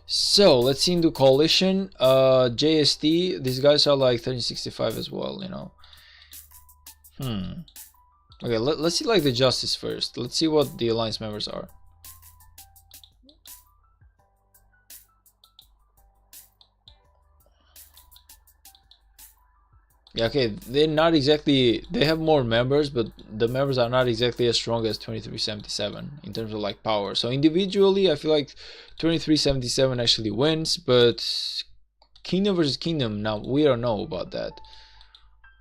So let's see into coalition. JST, these guys are like 1365 as well, you know. Okay, let's see like the justice first. Let's see what the alliance members are. Yeah, okay, they're not exactly, they have more members, but the members are not exactly as strong as 2377 in terms of like power. So individually, I feel like 2377 actually wins, but kingdom versus kingdom, now we don't know about that.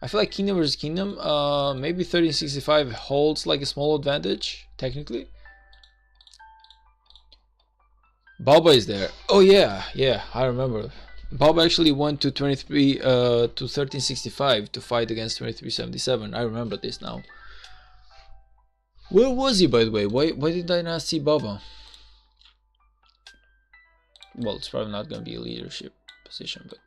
I feel like kingdom versus kingdom, maybe 1365 holds like a small advantage, technically. Baba is there. Oh yeah, I remember. Bob actually went to 1365 to fight against 2377. I remember this now. Where was he, by the way? Why did I not see Baba? Well, it's probably not gonna be a leadership position, but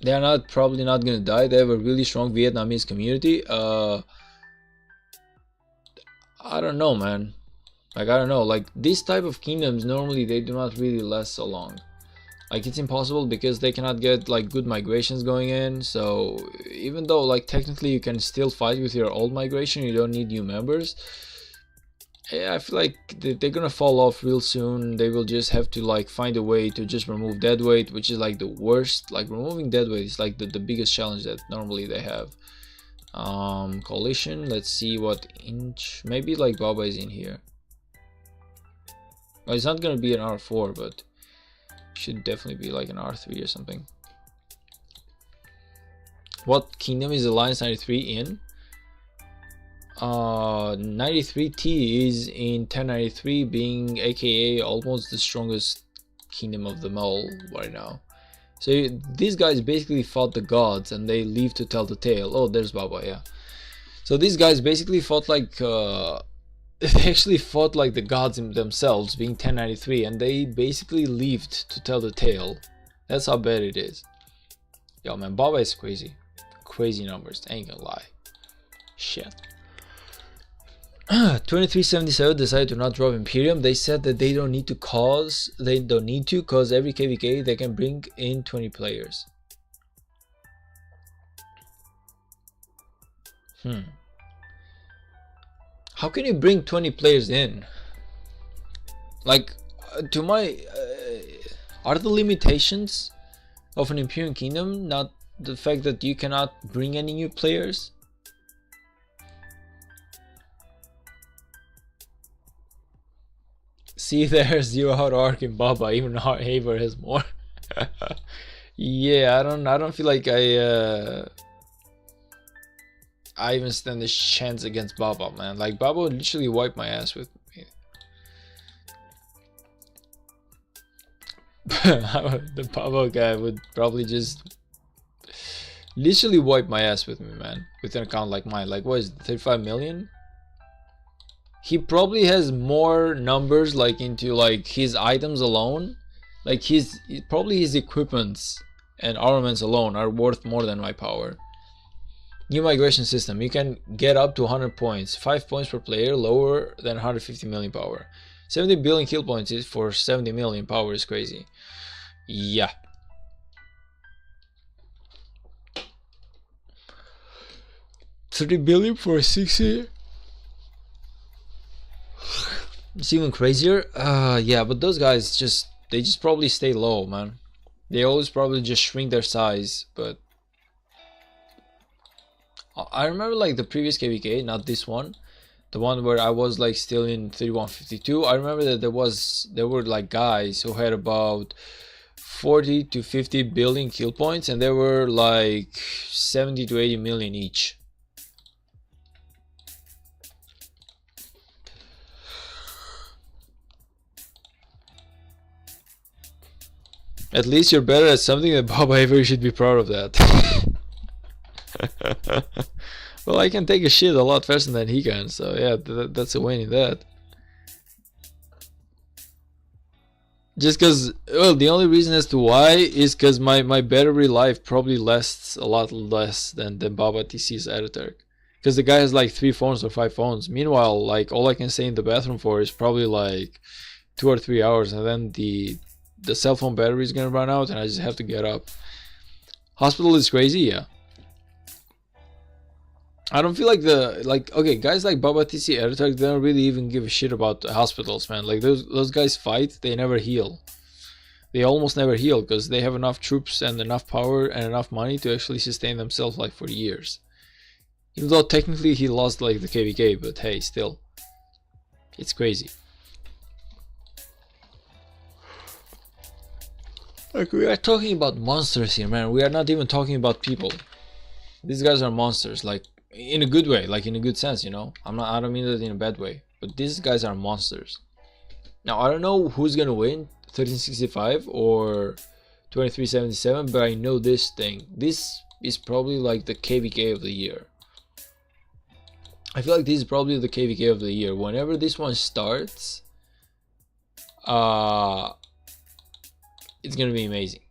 they are probably not gonna die. They have a really strong Vietnamese community. I don't know, man. Like, I don't know. Like, these type of kingdoms, normally they do not really last so long. Like, it's impossible because they cannot get, like, good migrations going in. So, even though, like, technically you can still fight with your old migration, you don't need new members. Yeah, I feel like they're gonna fall off real soon. They will just have to, like, find a way to just remove deadweight, which is, like, the worst. Like, removing deadweight is, like, the biggest challenge that normally they have. Coalition, let's see what inch, maybe like Baba is in here. Well, it's not gonna be an R4, but should definitely be like an R3 or something. What kingdom is Alliance 93 in? 93T is in 1093, being aka almost the strongest kingdom of them all right now. So these guys basically fought the gods and they leave to tell the tale. Oh, there's Baba, yeah. So these guys basically fought like they actually fought like the gods themselves, being 1093, and they basically lived to tell the tale. That's how bad it is. Yo, man, Baba is crazy. Crazy numbers, ain't gonna lie. Shit. 2377 decided to not drop Imperium. They said that they don't need to cause every KVK they can bring in 20 players. How can you bring 20 players in? Like, to my are the limitations of an Imperium Kingdom not the fact that you cannot bring any new players? See, there's 0 out ROK in Baba, even Haver has more. Yeah, I don't feel like I even stand a chance against Baba, man. Like, Baba would literally wipe my ass with me. The Baba guy would probably just literally wipe my ass with me, man. With an account like mine. Like, what is it, 35 million? He probably has more numbers like into like his items alone. Like probably his equipments and armaments alone are worth more than my power. New migration system. You can get up to 100 points. 5 points per player, lower than 150 million power. 70 billion kill points is for 70 million power is crazy. Yeah. $30 billion for 60. It's even crazier. Yeah, but those guys they just probably stay low, man. They always probably just shrink their size. But I remember like the previous KVK, not this one, the one where I was like still in 3152. I remember that there were like guys who had about 40 to 50 billion kill points, and there were like 70 to 80 million each. At least you're better at something that Baba Avery should be proud of that. Well, I can take a shit a lot faster than he can, so yeah, that's a win in that. Just because, well, the only reason as to why is because my battery life probably lasts a lot less than Baba TC's editor. Because the guy has like 3 phones or 5 phones. Meanwhile, like, all I can stay in the bathroom for is probably like 2 or 3 hours, and then the cell phone battery is gonna run out and I just have to get up. Hospital is crazy, yeah. I don't feel like okay, guys like Baba TC editor, they don't really even give a shit about the hospitals, man. Like those guys fight, they never heal. They almost never heal because they have enough troops and enough power and enough money to actually sustain themselves like for years. Even though technically he lost like the KVK, but hey, still, it's crazy. Like, we are talking about monsters here, man. We are not even talking about people. These guys are monsters, like in a good way, like in a good sense, you know. I don't mean that in a bad way, but these guys are monsters. Now I don't know who's gonna win, 1365 or 2377, but I know this thing. This is probably like the KVK of the year. I feel like this is probably the KVK of the year. Whenever this one starts, it's gonna be amazing.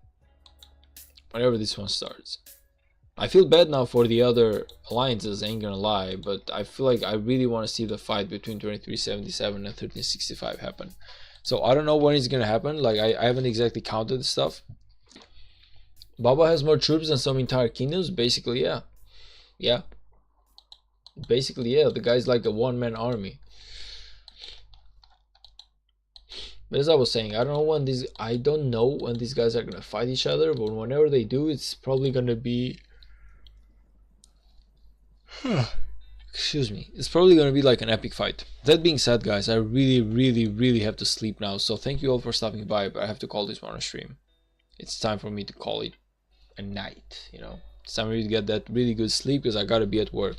Whenever this one starts. I feel bad now for the other alliances, ain't gonna lie, but I feel like I really want to see the fight between 2377 and 1365 happen. So I don't know when it's gonna happen. Like I haven't exactly counted the stuff. Baba has more troops than some entire kingdoms. Basically, yeah. Yeah. Basically, yeah. The guy's like a one-man army. But as I was saying, I don't know when these guys are gonna fight each other, but whenever they do, it's probably gonna be excuse me, it's probably gonna be like an epic fight. That being said, guys, I really have to sleep now, so thank you all for stopping by, but I have to call this one a stream. It's time for me to call it a night, you know. It's time for me to get that really good sleep because I gotta be at work.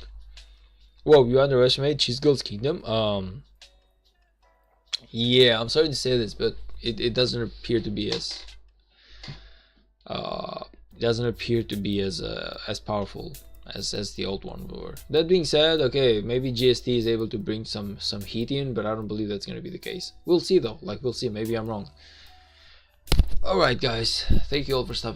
Whoa, you underestimate Cheese Girl's Kingdom? Yeah, I'm sorry to say this, but it doesn't appear to be as as powerful as the old one were. That being said, okay, maybe GST is able to bring some heat in, but I don't believe that's gonna be the case. We'll see though. Like, we'll see. Maybe I'm wrong. All right, guys. Thank you all for stopping.